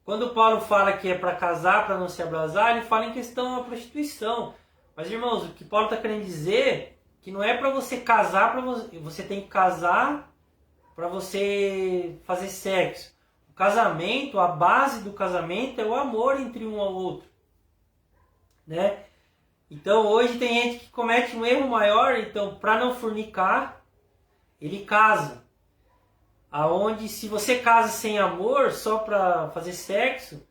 quando Paulo fala que é para casar, para não se abrasar, ele fala em questão da prostituição. Mas, irmãos, o que Paulo está querendo dizer que não é para você casar, você tem que casar para você fazer sexo. O casamento, a base do casamento é o amor entre um ao outro, né? Então hoje tem gente que comete um erro maior, então para não fornicar, ele casa. Aonde se você casa sem amor, só para fazer sexo,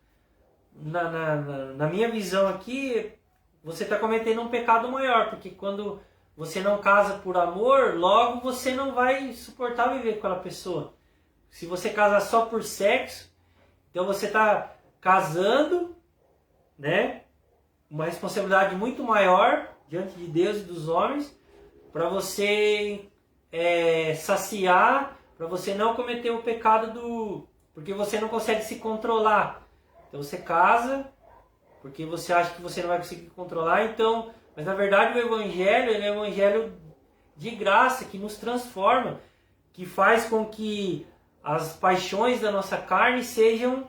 na minha visão aqui, você está cometendo um pecado maior, porque quando você não casa por amor, logo você não vai suportar viver com aquela pessoa. Se você casar só por sexo, então você está casando, né? Uma responsabilidade muito maior diante de Deus e dos homens, para você saciar, para você não cometer o pecado porque você não consegue se controlar. Então você casa porque você acha que você não vai conseguir controlar, então, mas na verdade o evangelho, ele é um evangelho de graça que nos transforma, que faz com que as paixões da nossa carne sejam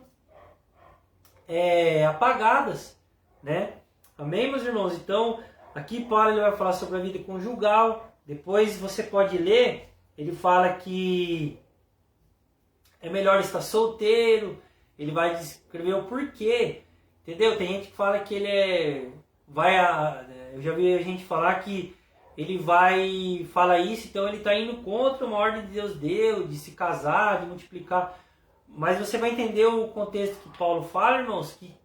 apagadas, né? Amém, meus irmãos? Então, aqui Paulo ele vai falar sobre a vida conjugal. Depois você pode ler, ele fala que é melhor estar solteiro. Ele vai descrever o porquê, entendeu? Tem gente que fala que ele eu já vi a gente falar que ele fala isso, então ele está indo contra uma ordem de Deus deu, de se casar, de multiplicar. Mas você vai entender o contexto que Paulo fala, irmãos, que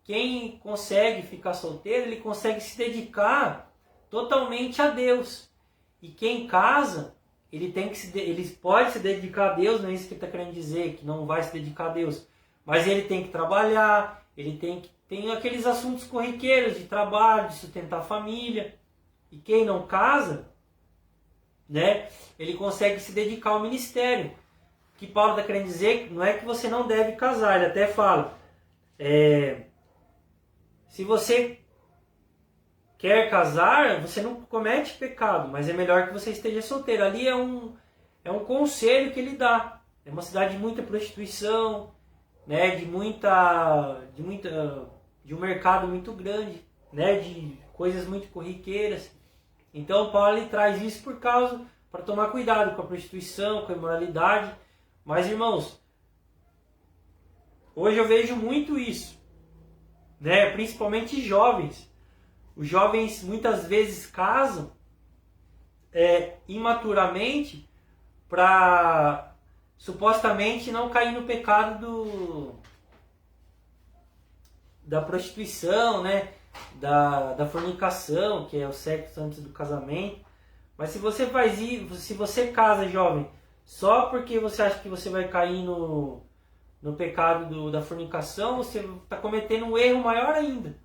quem consegue ficar solteiro, ele consegue se dedicar totalmente a Deus. E quem casa, ele pode se dedicar a Deus, não é isso que ele está querendo dizer, que não vai se dedicar a Deus. Mas ele tem que trabalhar, tem aqueles assuntos corriqueiros de trabalho, de sustentar a família. E quem não casa, né, ele consegue se dedicar ao ministério. O que Paulo está querendo dizer não é que você não deve casar, ele até fala, se você quer casar, você não comete pecado, mas é melhor que você esteja solteiro. Ali é um conselho que ele dá. É uma cidade de muita prostituição, né, de um mercado muito grande, né, de coisas muito corriqueiras. Então Paulo ele traz isso para tomar cuidado com a prostituição, com a imoralidade. Mas, irmãos, hoje eu vejo muito isso, né? Principalmente jovens. Os jovens muitas vezes casam imaturamente para supostamente não cair no pecado da prostituição, né? da fornicação, que é o sexo antes do casamento. Mas se você faz isso, se você casa, jovem, só porque você acha que você vai cair no pecado da fornicação, você está cometendo um erro maior ainda,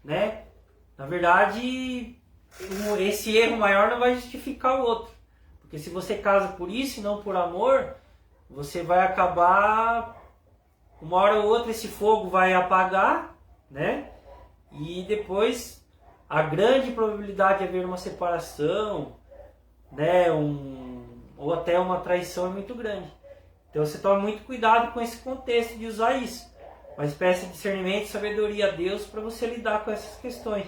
né? Na verdade, esse erro maior não vai justificar o outro. Porque se você casa por isso e não por amor, você vai acabar, uma hora ou outra esse fogo vai apagar, né? E depois a grande probabilidade de haver uma separação, né? Ou até uma traição é muito grande. Então você toma muito cuidado com esse contexto de usar isso. Mas peça discernimento e sabedoria a Deus para você lidar com essas questões.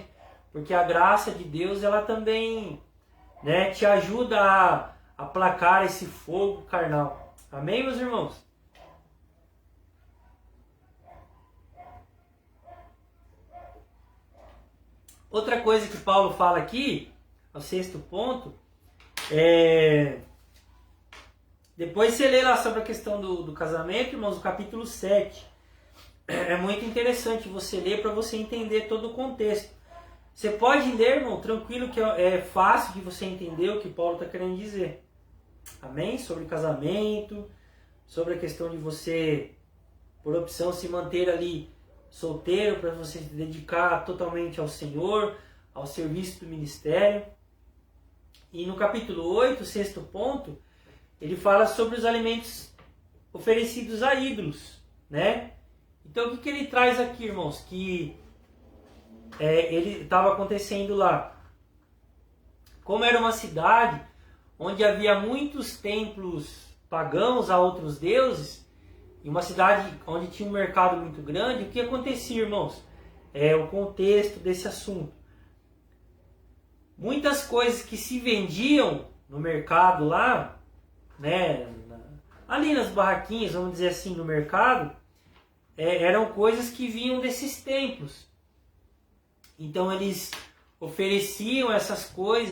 Porque a graça de Deus, ela também, né, te ajuda a aplacar esse fogo carnal. Amém, meus irmãos? Outra coisa que Paulo fala aqui, o 6º ponto, depois você lê lá sobre a questão do casamento, irmãos, o capítulo 7. É muito interessante você ler para você entender todo o contexto. Você pode ler, irmão, tranquilo, que é fácil de você entender o que Paulo está querendo dizer. Amém? Sobre casamento, sobre a questão de você, por opção, se manter ali solteiro, para você se dedicar totalmente ao Senhor, ao serviço do ministério. E no capítulo 8, 6º ponto, ele fala sobre os alimentos oferecidos a ídolos, né? Então o que ele traz aqui, irmãos? Que ele estava acontecendo lá. Como era uma cidade onde havia muitos templos pagãos a outros deuses, e uma cidade onde tinha um mercado muito grande, o que acontecia, irmãos? O contexto desse assunto. Muitas coisas que se vendiam no mercado lá, né, ali nas barraquinhas, vamos dizer assim, no mercado, eram coisas que vinham desses templos. Então eles ofereciam essas coisas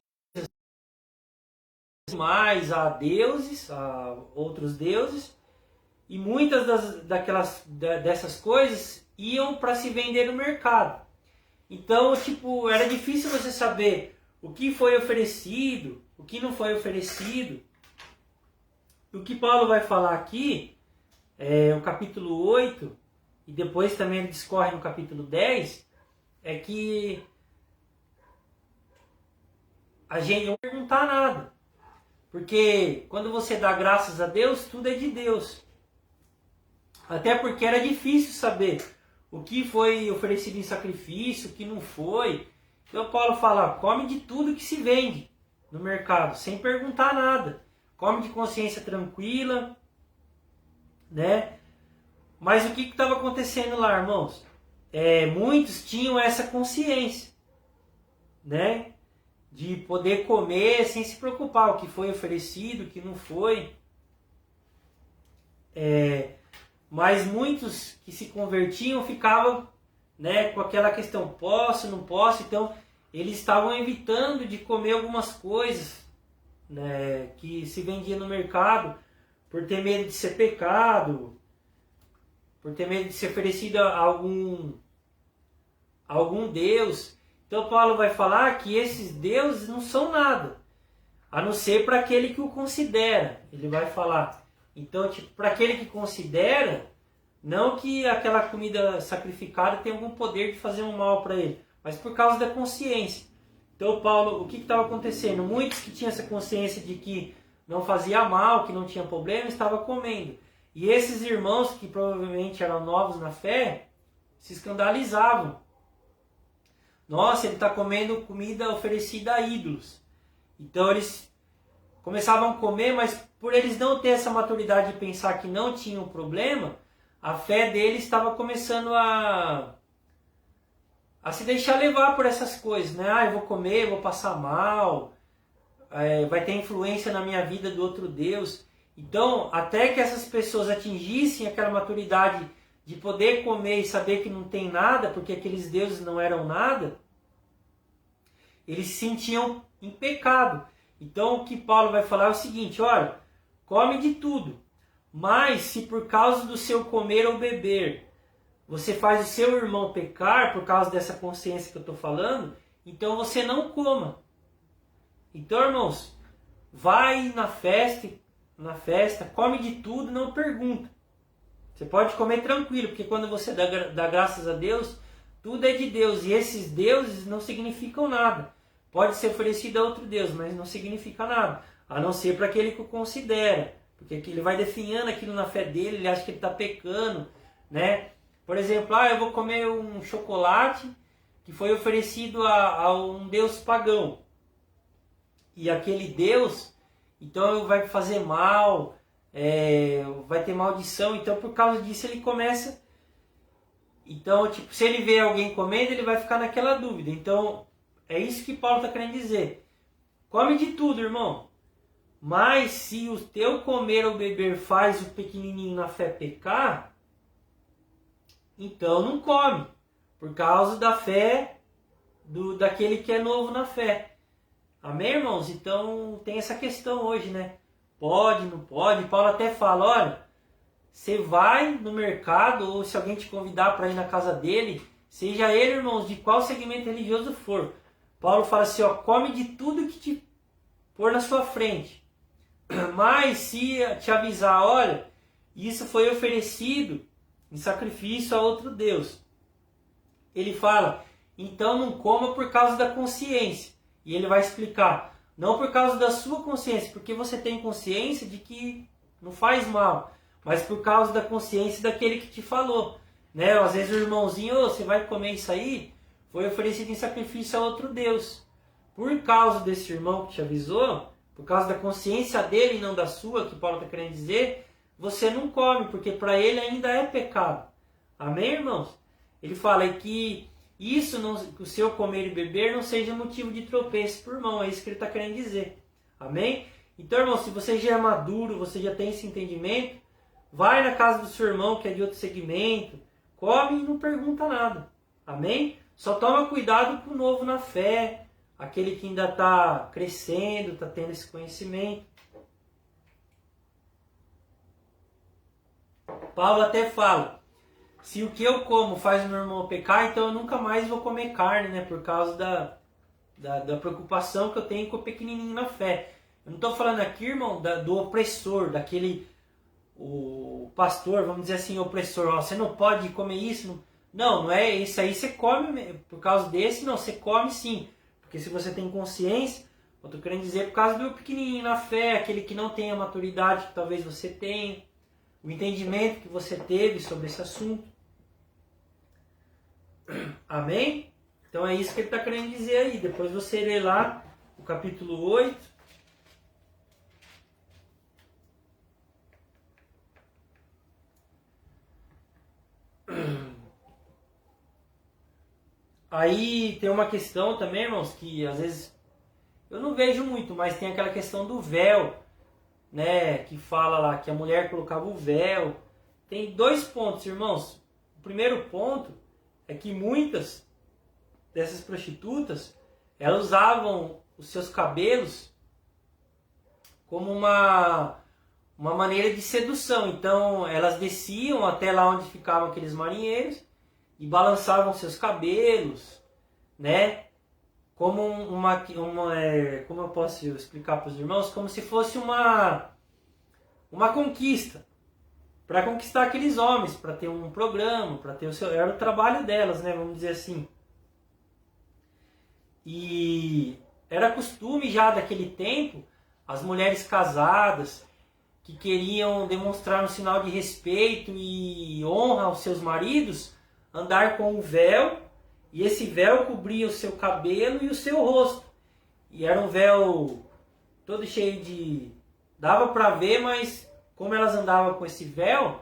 mais a deuses, a outros deuses, e muitas dessas coisas iam para se vender no mercado. Então, tipo, era difícil você saber o que foi oferecido, o que não foi oferecido. O que Paulo vai falar aqui, o capítulo 8, e depois também ele discorre no capítulo 10, é que a gente não perguntar nada. Porque quando você dá graças a Deus, tudo é de Deus. Até porque era difícil saber o que foi oferecido em sacrifício, o que não foi. Então Paulo fala, come de tudo que se vende no mercado, sem perguntar nada. Come de consciência tranquila, né? Mas o que estava acontecendo lá, irmãos? Muitos tinham essa consciência, né? De poder comer sem se preocupar o que foi oferecido, o que não foi. Mas muitos que se convertiam ficavam, né, com aquela questão, posso, não posso, então eles estavam evitando de comer algumas coisas, né, que se vendia no mercado, por ter medo de ser pecado, por ter medo de ser oferecido a algum Deus. Então Paulo vai falar que esses deuses não são nada, a não ser para aquele que o considera. Ele vai falar. Então, tipo, para aquele que considera, não que aquela comida sacrificada tenha algum poder de fazer um mal para ele, mas por causa da consciência. Então Paulo, o que estava acontecendo? Muitos que tinham essa consciência de que não fazia mal, que não tinha problema, estavam comendo. E esses irmãos, que provavelmente eram novos na fé, se escandalizavam. Nossa, ele está comendo comida oferecida a ídolos. Então eles começavam a comer, mas por eles não ter essa maturidade de pensar que não tinha um problema, a fé deles estava começando a se deixar levar por essas coisas, né? Eu vou comer, vou passar mal, vai ter influência na minha vida do outro Deus. Então, até que essas pessoas atingissem aquela maturidade de poder comer e saber que não tem nada, porque aqueles deuses não eram nada, eles se sentiam em pecado. Então o que Paulo vai falar é o seguinte, olha, come de tudo, mas se por causa do seu comer ou beber você faz o seu irmão pecar por causa dessa consciência que eu estou falando, então você não coma. Então, irmãos, vai na festa, come de tudo, não pergunta. Você pode comer tranquilo, porque quando você dá graças a Deus, tudo é de Deus. E esses deuses não significam nada. Pode ser oferecido a outro Deus, mas não significa nada. A não ser para aquele que o considera. Porque ele vai definhando aquilo na fé dele, ele acha que ele está pecando, né? Por exemplo, eu vou comer um chocolate que foi oferecido a um Deus pagão. E aquele Deus, então vai fazer mal, vai ter maldição. Então por causa disso ele começa... Então, tipo, se ele vê alguém comendo, ele vai ficar naquela dúvida. Então, é isso que Paulo está querendo dizer. Come de tudo, irmão. Mas se o teu comer ou beber faz o pequenininho na fé pecar, então não come. Por causa da fé daquele que é novo na fé. Amém, irmãos? Então, tem essa questão hoje, né? Pode, não pode. Paulo até fala, olha... Você vai no mercado, ou se alguém te convidar para ir na casa dele, seja ele, irmãos, de qual segmento religioso for. Paulo fala assim, come de tudo que te pôr na sua frente. Mas se te avisar, olha, isso foi oferecido em sacrifício a outro Deus. Ele fala, então não coma por causa da consciência. E ele vai explicar, não por causa da sua consciência, porque você tem consciência de que não faz mal. Mas por causa da consciência daquele que te falou. Né? Às vezes o irmãozinho, você vai comer isso aí, foi oferecido em sacrifício a outro Deus. Por causa desse irmão que te avisou, por causa da consciência dele e não da sua, que Paulo está querendo dizer, você não come, porque para ele ainda é pecado. Amém, irmãos? Ele fala que isso, não, que o seu comer e beber não seja motivo de tropeço para o irmão. É isso que ele está querendo dizer. Amém? Então, irmão, se você já é maduro, você já tem esse entendimento, vai na casa do seu irmão que é de outro segmento, come e não pergunta nada. Amém? Só toma cuidado com o novo na fé, aquele que ainda está crescendo, está tendo esse conhecimento. Paulo até fala, se o que eu como faz o meu irmão pecar, então eu nunca mais vou comer carne, né? Por causa da preocupação que eu tenho com o pequenininho na fé. Eu não estou falando aqui, irmão, do opressor, daquele... o pastor, vamos dizer assim, opressor, você não pode comer isso. Não é isso aí, você come por causa desse, não, você come sim. Porque se você tem consciência, eu estou querendo dizer por causa do pequenininho na fé, aquele que não tem a maturidade que talvez você tenha, o entendimento que você teve sobre esse assunto. Amém? Então é isso que ele está querendo dizer aí. Depois você lê lá o capítulo 8. Aí tem uma questão também, irmãos, que às vezes eu não vejo muito, mas tem aquela questão do véu, né? Que fala lá que a mulher colocava o véu. Tem dois pontos, irmãos. O primeiro ponto é que muitas dessas prostitutas, elas usavam os seus cabelos como uma maneira de sedução. Então elas desciam até lá onde ficavam aqueles marinheiros e balançavam seus cabelos, né? Como como eu posso explicar para os irmãos? Como se fosse uma conquista. Para conquistar aqueles homens, para ter um programa, para ter o seu... Era o trabalho delas, né? Vamos dizer assim. E era costume já daquele tempo, as mulheres casadas, que queriam demonstrar um sinal de respeito e honra aos seus maridos, andar com o véu, e esse véu cobria o seu cabelo e o seu rosto. E era um véu todo cheio de... Dava para ver, mas como elas andavam com esse véu,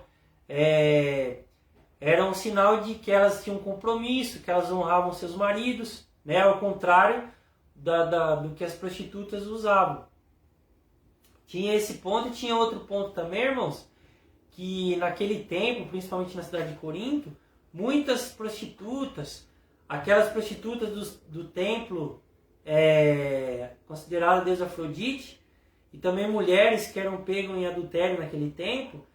era um sinal de que elas tinham um compromisso, que elas honravam seus maridos, né? Ao contrário do que as prostitutas usavam. Tinha esse ponto e tinha outro ponto também, irmãos, que naquele tempo, principalmente na cidade de Corinto, muitas prostitutas, aquelas prostitutas do templo considerada deusa Afrodite, e também mulheres que eram pegas em adultério naquele tempo,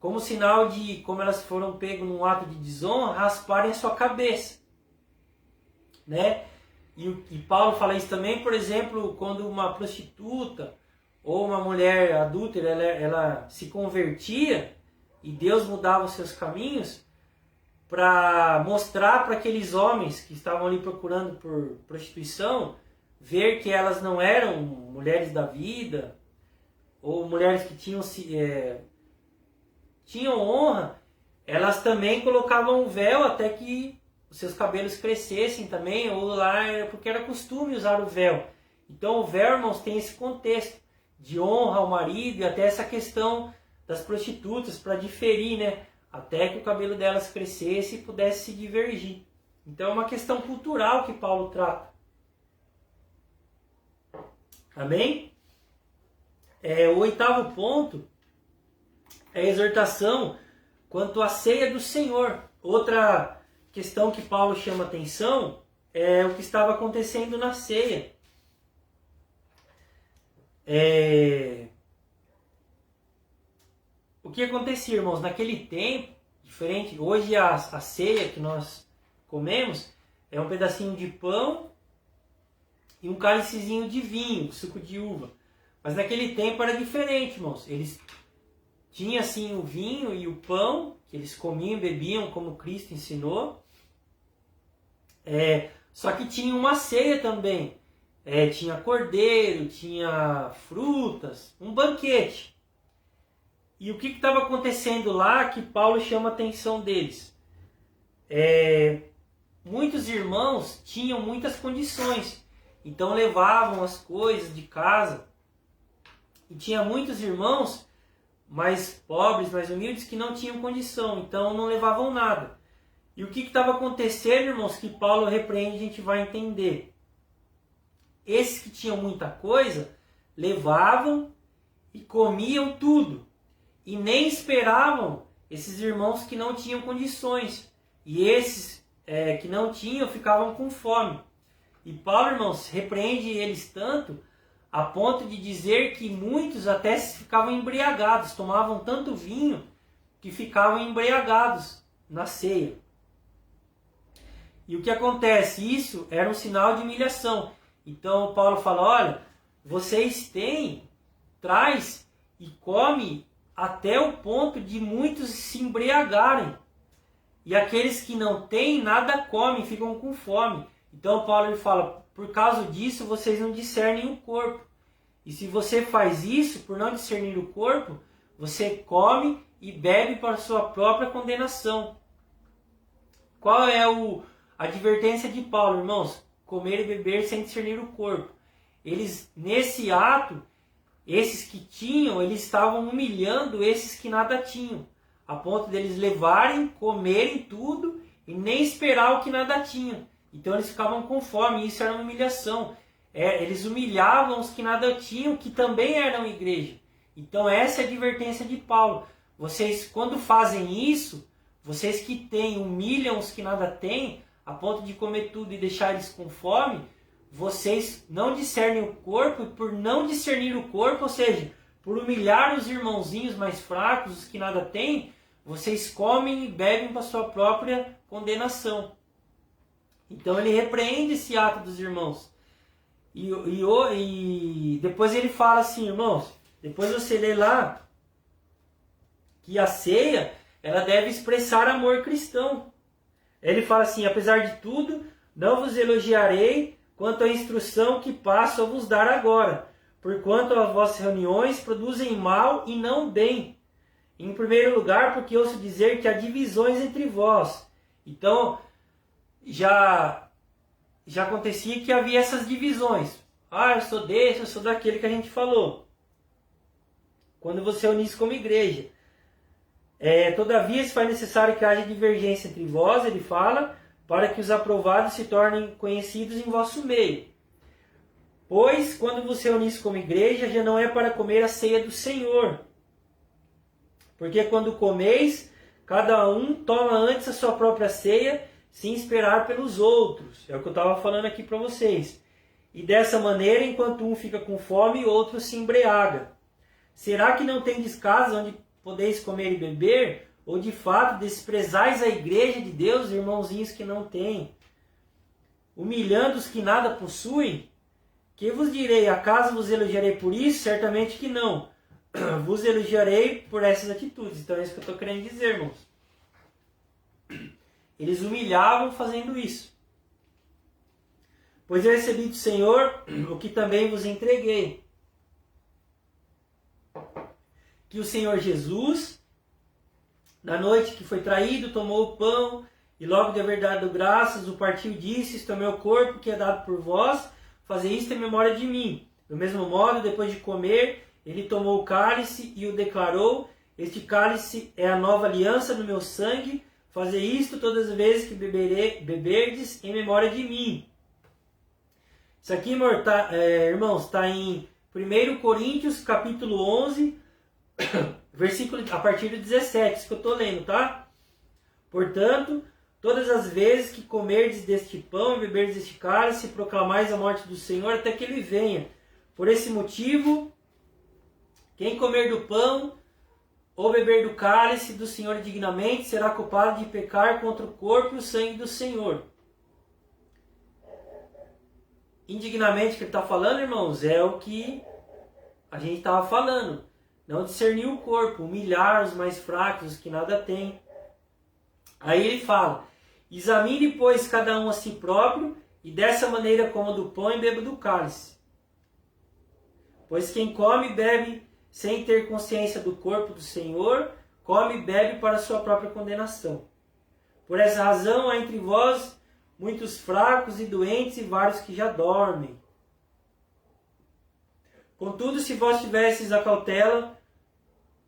como sinal de, como elas foram pegas num ato de desonra, rasparem a sua cabeça, né? E Paulo fala isso também, por exemplo, quando uma prostituta ou uma mulher adúltera, ela se convertia e Deus mudava os seus caminhos para mostrar para aqueles homens que estavam ali procurando por prostituição, ver que elas não eram mulheres da vida, ou mulheres que tinham honra, elas também colocavam um véu até que os seus cabelos crescessem também, ou lá, porque era costume usar o véu. Então o véu, irmãos, tem esse contexto de honra ao marido e até essa questão das prostitutas para diferir, né? Até que o cabelo delas crescesse e pudesse se divergir. Então é uma questão cultural que Paulo trata. Amém? O 8º ponto é a exortação quanto à ceia do Senhor. Outra questão que Paulo chama atenção é o que estava acontecendo na ceia. O que acontecia, irmãos? Naquele tempo, diferente, hoje a ceia que nós comemos é um pedacinho de pão e um cálicezinho de vinho, suco de uva. Mas naquele tempo era diferente, irmãos. Eles tinham assim o vinho e o pão, que eles comiam e bebiam como Cristo ensinou. Só que tinha uma ceia também. Tinha cordeiro, tinha frutas, um banquete. E o que estava acontecendo lá que Paulo chama a atenção deles? Muitos irmãos tinham muitas condições, então levavam as coisas de casa. E tinha muitos irmãos mais pobres, mais humildes, que não tinham condição, então não levavam nada. E o que estava acontecendo, irmãos, que Paulo repreende, a gente vai entender. Esses que tinham muita coisa, levavam e comiam tudo. E nem esperavam esses irmãos que não tinham condições. E esses que não tinham ficavam com fome. E Paulo, irmãos, repreende eles tanto a ponto de dizer que muitos até ficavam embriagados, tomavam tanto vinho que ficavam embriagados na ceia. E o que acontece? Isso era um sinal de humilhação. Então Paulo fala, olha, vocês traz e come até o ponto de muitos se embriagarem. E aqueles que não têm, nada comem, ficam com fome. Então Paulo ele fala, por causa disso vocês não discernem o corpo. E se você faz isso, por não discernir o corpo, você come e bebe para sua própria condenação. Qual é a advertência de Paulo, irmãos? Comer e beber sem discernir o corpo. Eles, nesse ato, esses que tinham, eles estavam humilhando esses que nada tinham. A ponto deles levarem, comerem tudo e nem esperar o que nada tinham. Então eles ficavam com fome, e isso era uma humilhação. Eles humilhavam os que nada tinham, que também eram igreja. Então essa é a advertência de Paulo. Vocês, quando fazem isso, vocês que têm, humilham os que nada têm, a ponto de comer tudo e deixar eles com fome, vocês não discernem o corpo, e por não discernir o corpo, ou seja, por humilhar os irmãozinhos mais fracos, os que nada têm, vocês comem e bebem para sua própria condenação. Então ele repreende esse ato dos irmãos. E depois ele fala assim, irmãos, depois você lê lá que a ceia, ela deve expressar amor cristão. Ele fala assim, apesar de tudo, não vos elogiarei quanto à instrução que passo a vos dar agora, porquanto as vossas reuniões produzem mal e não bem. Em primeiro lugar, porque ouço dizer que há divisões entre vós. Então, já acontecia que havia essas divisões. Eu sou desse, eu sou daquele que a gente falou. Quando você unisse como igreja. Todavia, se faz necessário que haja divergência entre vós, ele fala, para que os aprovados se tornem conhecidos em vosso meio. Pois, quando vos reunis como igreja, já não é para comer a ceia do Senhor. Porque quando comeis, cada um toma antes a sua própria ceia, sem esperar pelos outros. É o que eu estava falando aqui para vocês. E dessa maneira, enquanto um fica com fome, o outro se embriaga. Será que não tendes casa onde podeis comer e beber, ou de fato desprezais a igreja de Deus, irmãozinhos que não têm, humilhando os que nada possuem? Que vos direi, acaso vos elogiarei por isso? Certamente que não. Vos elogiarei por essas atitudes. Então é isso que eu estou querendo dizer, irmãos. Eles humilhavam fazendo isso. Pois eu recebi do Senhor o que também vos entreguei. Que o Senhor Jesus, na noite que foi traído, tomou o pão e logo de haver dado graças, o partiu e disse: isto é o meu corpo que é dado por vós, fazei isto em memória de mim. Do mesmo modo, depois de comer, ele tomou o cálice e o declarou: este cálice é a nova aliança no meu sangue, fazei isto todas as vezes que beberdes em memória de mim. Isso aqui, irmãos, está em 1 Coríntios, capítulo 11, versículo, a partir do 17, isso que eu estou lendo, tá? Portanto, todas as vezes que comerdes deste pão e beberdes deste cálice, proclamais a morte do Senhor até que ele venha. Por esse motivo, quem comer do pão ou beber do cálice do Senhor indignamente será culpado de pecar contra o corpo e o sangue do Senhor. Indignamente que ele está falando, irmãos, é o que a gente estava falando. Não discernir o corpo, humilhar os mais fracos, os que nada têm. Aí ele fala: examine, pois, cada um a si próprio, e dessa maneira coma do pão e beba do cálice. Pois quem come e bebe sem ter consciência do corpo do Senhor, come e bebe para a sua própria condenação. Por essa razão há entre vós muitos fracos e doentes e vários que já dormem. Contudo, se vós tivesseis a cautela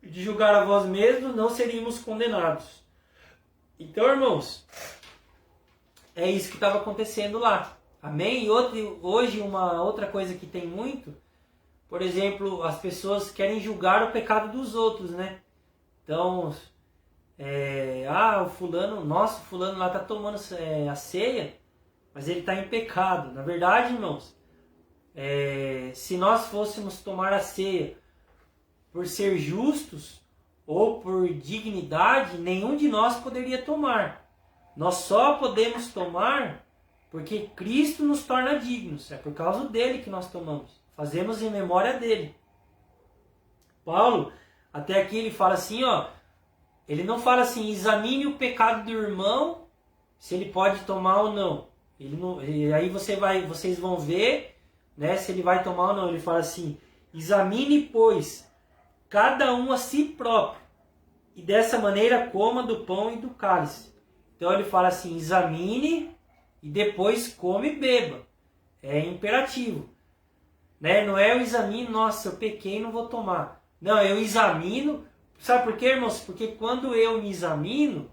de julgar a vós mesmos, não seríamos condenados. Então, irmãos, é isso que estava acontecendo lá. Amém? E hoje uma outra coisa que tem muito, por exemplo, as pessoas querem julgar o pecado dos outros, né? Então, o fulano, nossa, o fulano lá está tomando a ceia, mas ele está em pecado. Na verdade, irmãos, se nós fôssemos tomar a ceia por ser justos ou por dignidade, nenhum de nós poderia tomar. Nós só podemos tomar porque Cristo nos torna dignos. É por causa dele que nós tomamos. Fazemos em memória dele. Paulo, até aqui ele fala assim, ele não fala assim: examine o pecado do irmão, se ele pode tomar ou não. Aí vocês vão ver, né, se ele vai tomar ou não. Ele fala assim: examine, pois, cada um a si próprio, e dessa maneira coma do pão e do cálice. Então ele fala assim: examine e depois come e beba. É imperativo. Né? Não é eu examino, nossa, eu pequei, não vou tomar. Não, eu examino. Sabe por quê, irmãos? Porque quando eu me examino,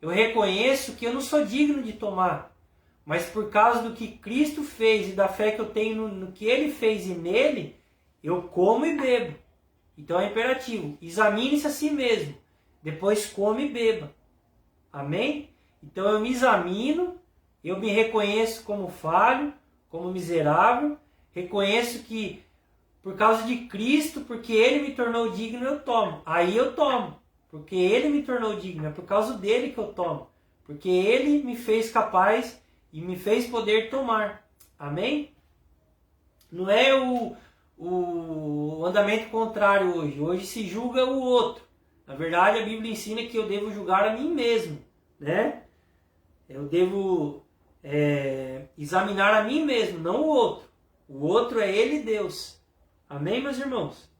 eu reconheço que eu não sou digno de tomar. Mas por causa do que Cristo fez e da fé que eu tenho no que Ele fez e nele, eu como e bebo. Então é imperativo. Examine-se a si mesmo. Depois come e beba. Amém? Então eu me examino, eu me reconheço como falho, como miserável. Reconheço que por causa de Cristo, porque Ele me tornou digno, eu tomo. Aí eu tomo. Porque Ele me tornou digno. É por causa dele que eu tomo. Porque Ele me fez capaz e me fez poder tomar. Amém? Não é o andamento contrário hoje. Hoje se julga o outro. Na verdade, a Bíblia ensina que eu devo julgar a mim mesmo. Né? Eu devo examinar a mim mesmo, não o outro. O outro é Ele e Deus. Amém, meus irmãos?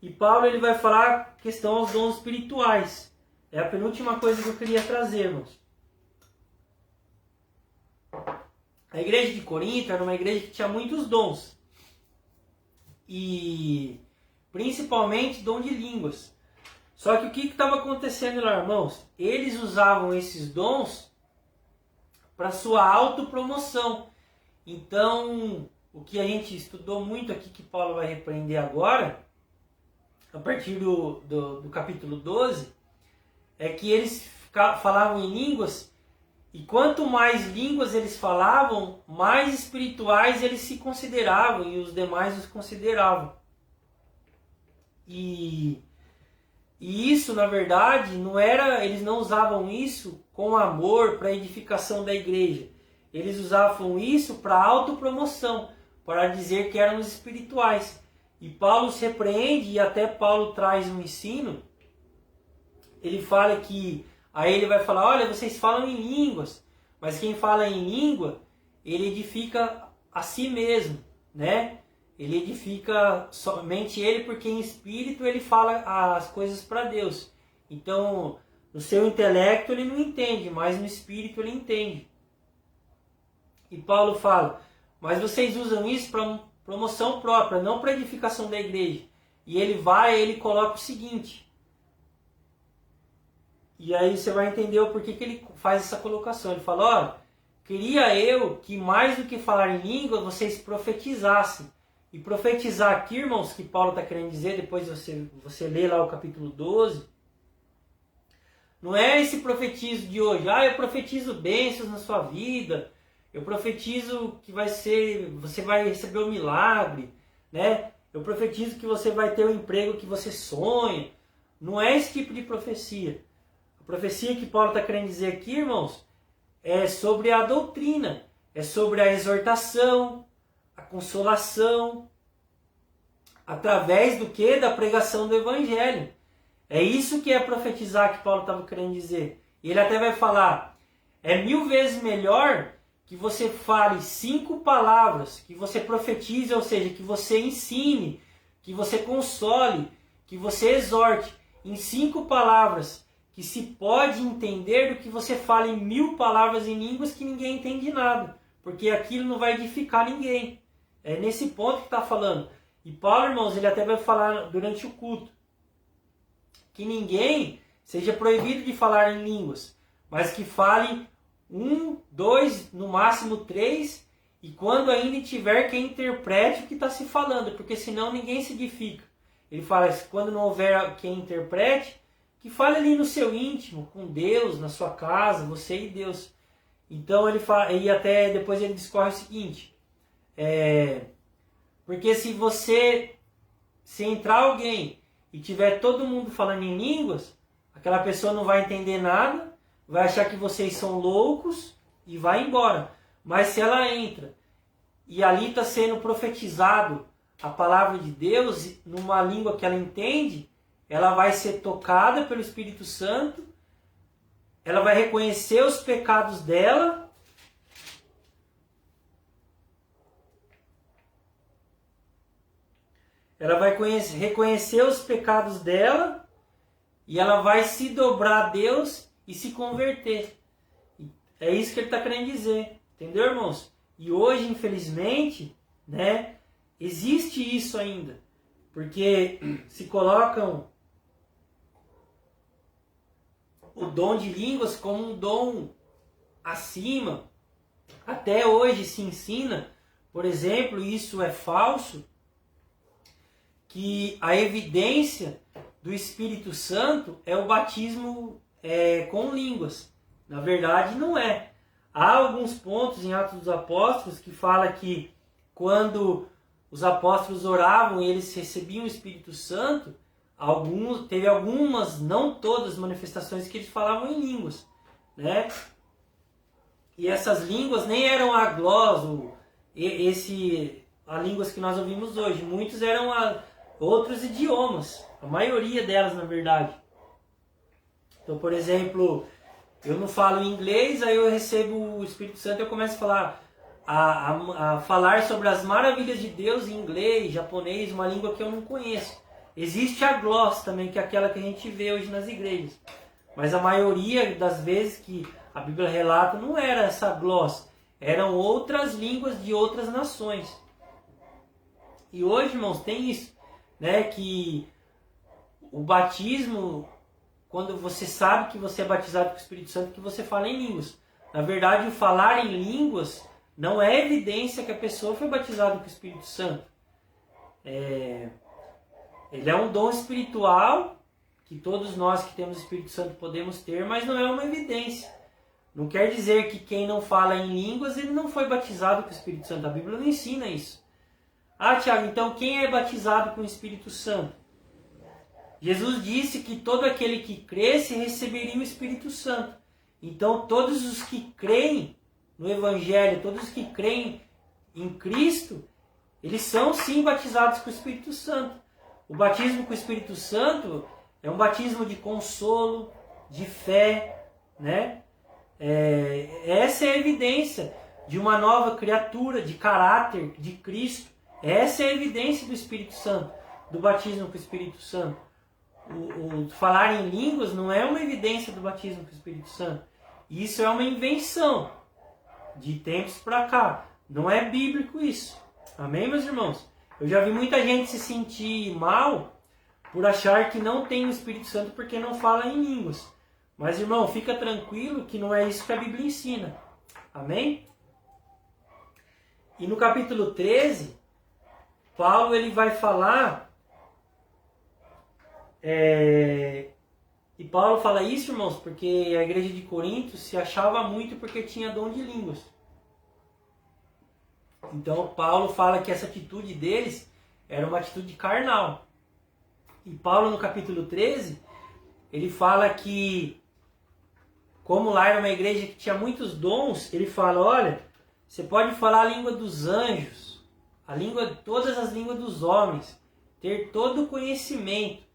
E Paulo ele vai falar questão aos dons espirituais. É a penúltima coisa que eu queria trazer, irmãos. A igreja de Corinto era uma igreja que tinha muitos dons. E principalmente dom de línguas. Só que o que estava acontecendo lá, irmãos? Eles usavam esses dons para sua autopromoção. Então, o que a gente estudou muito aqui, que Paulo vai repreender agora, a partir do capítulo 12, é que eles falavam em línguas, e quanto mais línguas eles falavam, mais espirituais eles se consideravam, e os demais os consideravam. E isso, na verdade, não era, eles não usavam isso com amor para edificação da igreja. Eles usavam isso para autopromoção, para dizer que eram os espirituais. E Paulo se repreende, e até Paulo traz um ensino. Ele fala que, aí ele vai falar, olha, vocês falam em línguas, mas quem fala em língua, ele edifica a si mesmo, né? Ele edifica somente ele, porque em espírito ele fala as coisas para Deus. Então, no seu intelecto ele não entende, mas no espírito ele entende. E Paulo fala, mas vocês usam isso para promoção própria, não para edificação da igreja. E ele coloca o seguinte. E aí você vai entender o porquê que ele faz essa colocação. Ele fala, olha, queria eu que mais do que falar em língua, vocês profetizassem. E profetizar aqui, irmãos, que Paulo está querendo dizer, depois você lê lá o capítulo 12, não é esse profetismo de hoje, eu profetizo bênçãos na sua vida, eu profetizo que você vai receber um milagre, né? Eu profetizo que você vai ter o emprego que você sonha. Não é esse tipo de profecia. A profecia que Paulo está querendo dizer aqui, irmãos, é sobre a doutrina, é sobre a exortação, a consolação, através do que? Da pregação do Evangelho. É isso que é profetizar que Paulo estava querendo dizer. E ele até vai falar, é 1000 vezes melhor que você fale 5 palavras, que você profetize, ou seja, que você ensine, que você console, que você exorte em 5 palavras, que se pode entender do que você fala em 1000 palavras em línguas que ninguém entende nada, porque aquilo não vai edificar ninguém. É nesse ponto que está falando. E Paulo, irmãos, ele até vai falar durante o culto, que ninguém seja proibido de falar em línguas, mas que fale 1, 2, no máximo 3, e quando ainda tiver quem interprete o que está se falando, porque senão ninguém se edifica. Ele fala que quando não houver quem interprete, que fale ali no seu íntimo, com Deus, na sua casa, você e Deus. Então ele fala, e até depois ele discorre o seguinte, porque se entrar alguém e tiver todo mundo falando em línguas, aquela pessoa não vai entender nada, vai achar que vocês são loucos e vai embora. Mas se ela entra e ali está sendo profetizado a palavra de Deus numa língua que ela entende, ela vai ser tocada pelo Espírito Santo, ela vai reconhecer os pecados dela, ela vai reconhecer os pecados dela e ela vai se dobrar a Deus e se converter. É isso que ele está querendo dizer. Entendeu, irmãos? E hoje, infelizmente, né, existe isso ainda. Porque se colocam o dom de línguas como um dom acima. Até hoje se ensina, por exemplo, isso é falso, que a evidência do Espírito Santo é o batismo com línguas. Na verdade, não é. Há alguns pontos em Atos dos Apóstolos que fala que quando os apóstolos oravam e eles recebiam o Espírito Santo, teve algumas, não todas, manifestações que eles falavam em línguas, né? E essas línguas nem eram a glosa, a línguas que nós ouvimos hoje. Muitos eram outros idiomas, a maioria delas, na verdade. Então, por exemplo, eu não falo inglês, aí eu recebo o Espírito Santo e eu começo a falar, a falar sobre as maravilhas de Deus em inglês, japonês, uma língua que eu não conheço. Existe a glossa também, que é aquela que a gente vê hoje nas igrejas. Mas a maioria das vezes que a Bíblia relata não era essa glossa, eram outras línguas de outras nações. E hoje, irmãos, tem isso, né, que o batismo, quando você sabe que você é batizado com o Espírito Santo, que você fala em línguas. Na verdade, o falar em línguas não é evidência que a pessoa foi batizada com o Espírito Santo. Ele é um dom espiritual que todos nós que temos o Espírito Santo podemos ter, mas não é uma evidência. Não quer dizer que quem não fala em línguas, ele não foi batizado com o Espírito Santo. A Bíblia não ensina isso. Tiago, então quem é batizado com o Espírito Santo? Jesus disse que todo aquele que cresce receberia o Espírito Santo. Então, todos os que creem no Evangelho, todos os que creem em Cristo, eles são sim batizados com o Espírito Santo. O batismo com o Espírito Santo é um batismo de consolo, de fé, né? Essa é a evidência de uma nova criatura, de caráter de Cristo. Essa é a evidência do Espírito Santo, do batismo com o Espírito Santo. O falar em línguas não é uma evidência do batismo com o Espírito Santo. Isso é uma invenção de tempos para cá. Não é bíblico isso. Amém, meus irmãos? Eu já vi muita gente se sentir mal por achar que não tem o Espírito Santo porque não fala em línguas. Mas, irmão, fica tranquilo que não é isso que a Bíblia ensina. Amém? E no capítulo 13, Paulo ele vai falar... E Paulo fala isso, irmãos, porque a igreja de Corinto se achava muito porque tinha dom de línguas. Então Paulo fala que essa atitude deles era uma atitude carnal. E Paulo no capítulo 13, ele fala que, como lá era uma igreja que tinha muitos dons, ele fala, olha, você pode falar a língua dos anjos, todas as línguas dos homens, ter todo o conhecimento.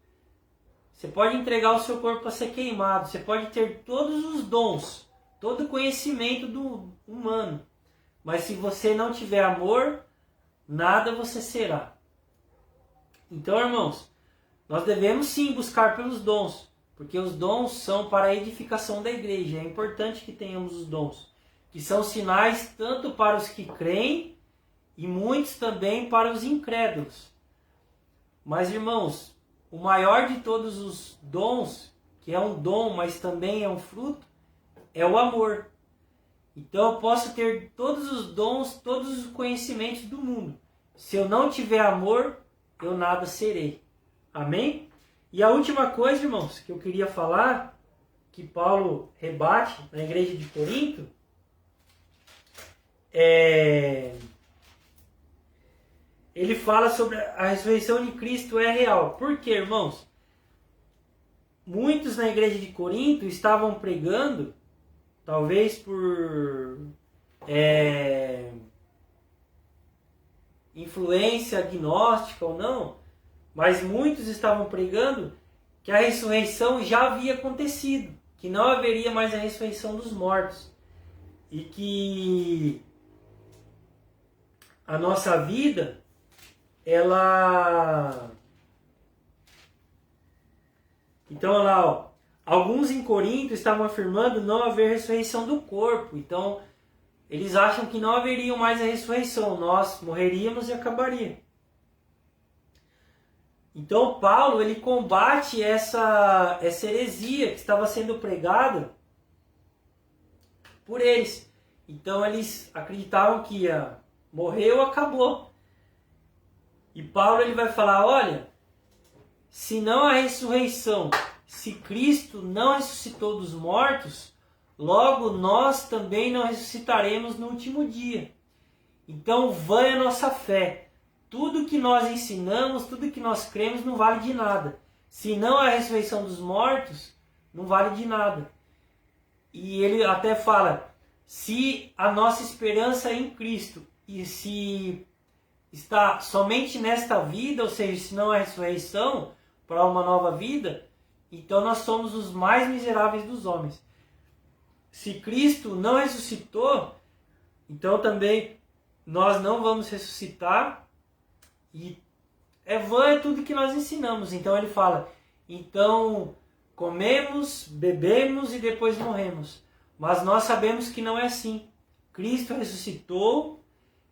Você pode entregar o seu corpo para ser queimado. Você pode ter todos os dons, todo o conhecimento do humano. Mas se você não tiver amor, nada você será. Então, irmãos, nós devemos sim buscar pelos dons. Porque os dons são para a edificação da igreja. É importante que tenhamos os dons. Que são sinais tanto para os que creem e muitos também para os incrédulos. Mas, irmãos, o maior de todos os dons, que é um dom, mas também é um fruto, é o amor. Então eu posso ter todos os dons, todos os conhecimentos do mundo. Se eu não tiver amor, eu nada serei. Amém? E a última coisa, irmãos, que eu queria falar, que Paulo rebate na igreja de Corinto, ele fala sobre a ressurreição de Cristo é real. Por quê, irmãos? Muitos na igreja de Corinto estavam pregando, talvez por influência agnóstica ou não, mas muitos estavam pregando que a ressurreição já havia acontecido, que não haveria mais a ressurreição dos mortos e que a nossa vida Então, olha lá, ó, alguns em Corinto estavam afirmando não haver ressurreição do corpo. Então, eles acham que não haveria mais a ressurreição. Nós morreríamos e acabaria. Então, Paulo, ele combate essa heresia que estava sendo pregada por eles. Então, eles acreditavam que morreu, acabou. E Paulo ele vai falar, olha, se não há ressurreição, se Cristo não ressuscitou dos mortos, logo nós também não ressuscitaremos no último dia. Então vã é a nossa fé. Tudo que nós ensinamos, tudo que nós cremos não vale de nada. Se não há ressurreição dos mortos, não vale de nada. E ele até fala, se a nossa esperança é em Cristo e se está somente nesta vida, ou seja, se não há ressurreição para uma nova vida, então nós somos os mais miseráveis dos homens. Se Cristo não ressuscitou, então também nós não vamos ressuscitar e vã é tudo que nós ensinamos. Então ele fala, então comemos, bebemos e depois morremos. Mas nós sabemos que não é assim. Cristo ressuscitou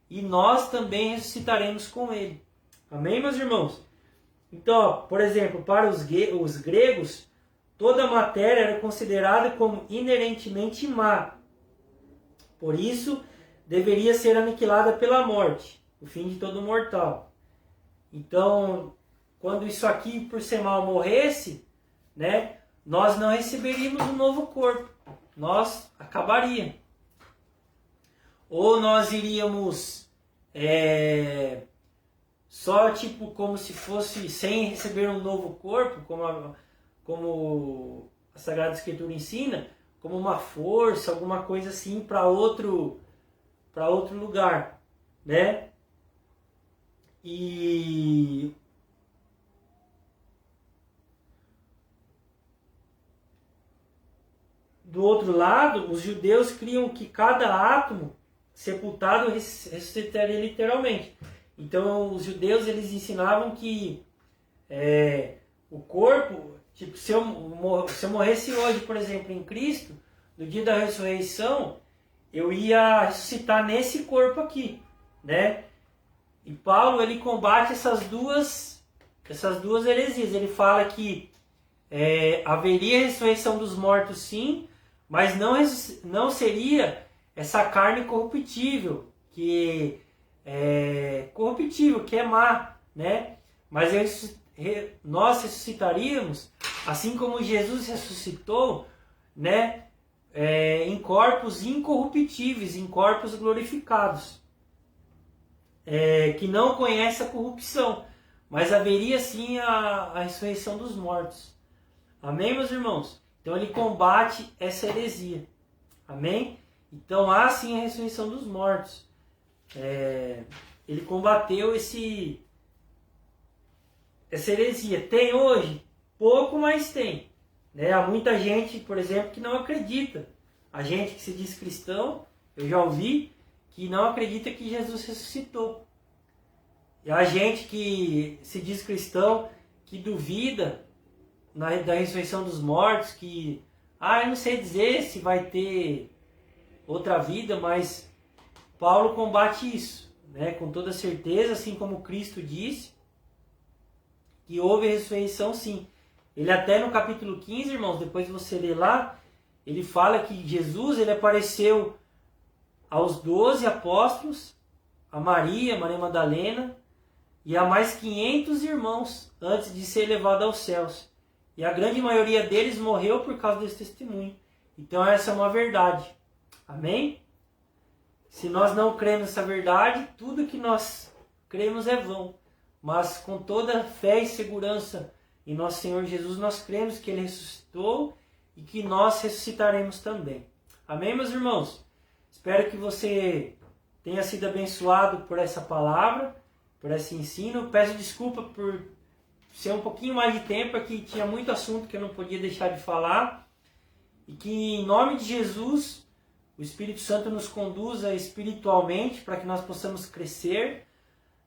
e nós também ressuscitaremos com ele. Amém, meus irmãos? Então, ó, por exemplo, para os gregos, toda a matéria era considerada como inerentemente má. Por isso, deveria ser aniquilada pela morte, o fim de todo mortal. Então, quando isso aqui, por ser mal, morresse, né, nós não receberíamos um novo corpo. Nós acabaríamos. Ou nós iríamos só tipo como se fosse sem receber um novo corpo, como a Sagrada Escritura ensina, como uma força, alguma coisa assim para outro lugar, né? E do outro lado, os judeus criam que cada átomo sepultado ressuscitaria literalmente. Então, os judeus eles ensinavam que o corpo, tipo, se eu morresse hoje, por exemplo, em Cristo, no dia da ressurreição, eu ia ressuscitar nesse corpo aqui, né? E Paulo ele combate essas duas heresias. Ele fala que haveria ressurreição dos mortos, sim, mas não seria essa carne corruptível, que é corruptível, que é má, né? Mas nós ressuscitaríamos, assim como Jesus ressuscitou, né? Em corpos incorruptíveis, em corpos glorificados, que não conhece a corrupção, mas haveria sim a ressurreição dos mortos. Amém, meus irmãos? Então ele combate essa heresia. Amém? Então há sim a ressurreição dos mortos. Ele combateu essa heresia. Tem hoje? Pouco, mas tem. Né? Há muita gente, por exemplo, que não acredita. A gente que se diz cristão, eu já ouvi, que não acredita que Jesus ressuscitou. E a gente que se diz cristão, que duvida da ressurreição dos mortos, que eu não sei dizer se vai ter outra vida, mas Paulo combate isso, né? Com toda certeza, assim como Cristo disse, que houve ressurreição sim. Ele até no capítulo 15, irmãos, depois você lê lá, ele fala que Jesus ele apareceu aos 12 apóstolos, a Maria Madalena, e a mais 500 irmãos antes de ser levado aos céus. E a grande maioria deles morreu por causa desse testemunho. Então essa é uma verdade. Amém? Se nós não cremos nessa verdade, tudo que nós cremos é vão. Mas com toda fé e segurança em nosso Senhor Jesus, nós cremos que Ele ressuscitou e que nós ressuscitaremos também. Amém, meus irmãos? Espero que você tenha sido abençoado por essa palavra, por esse ensino. Peço desculpa por ser um pouquinho mais de tempo, aqui tinha muito assunto que eu não podia deixar de falar. E que em nome de Jesus, o Espírito Santo nos conduza espiritualmente para que nós possamos crescer,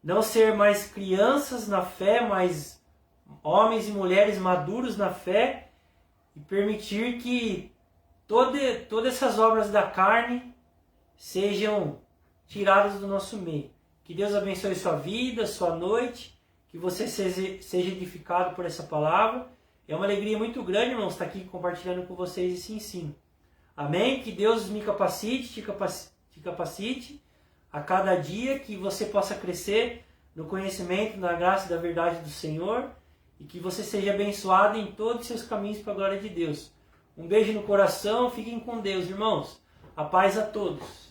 não ser mais crianças na fé, mas homens e mulheres maduros na fé, e permitir que todas essas obras da carne sejam tiradas do nosso meio. Que Deus abençoe sua vida, sua noite, que você seja edificado por essa palavra. É uma alegria muito grande, irmãos, estar aqui compartilhando com vocês esse ensino. Amém? Que Deus me capacite, te capacite a cada dia, que você possa crescer no conhecimento, na graça e da verdade do Senhor, e que você seja abençoado em todos os seus caminhos para a glória de Deus. Um beijo no coração, fiquem com Deus, irmãos. A paz a todos.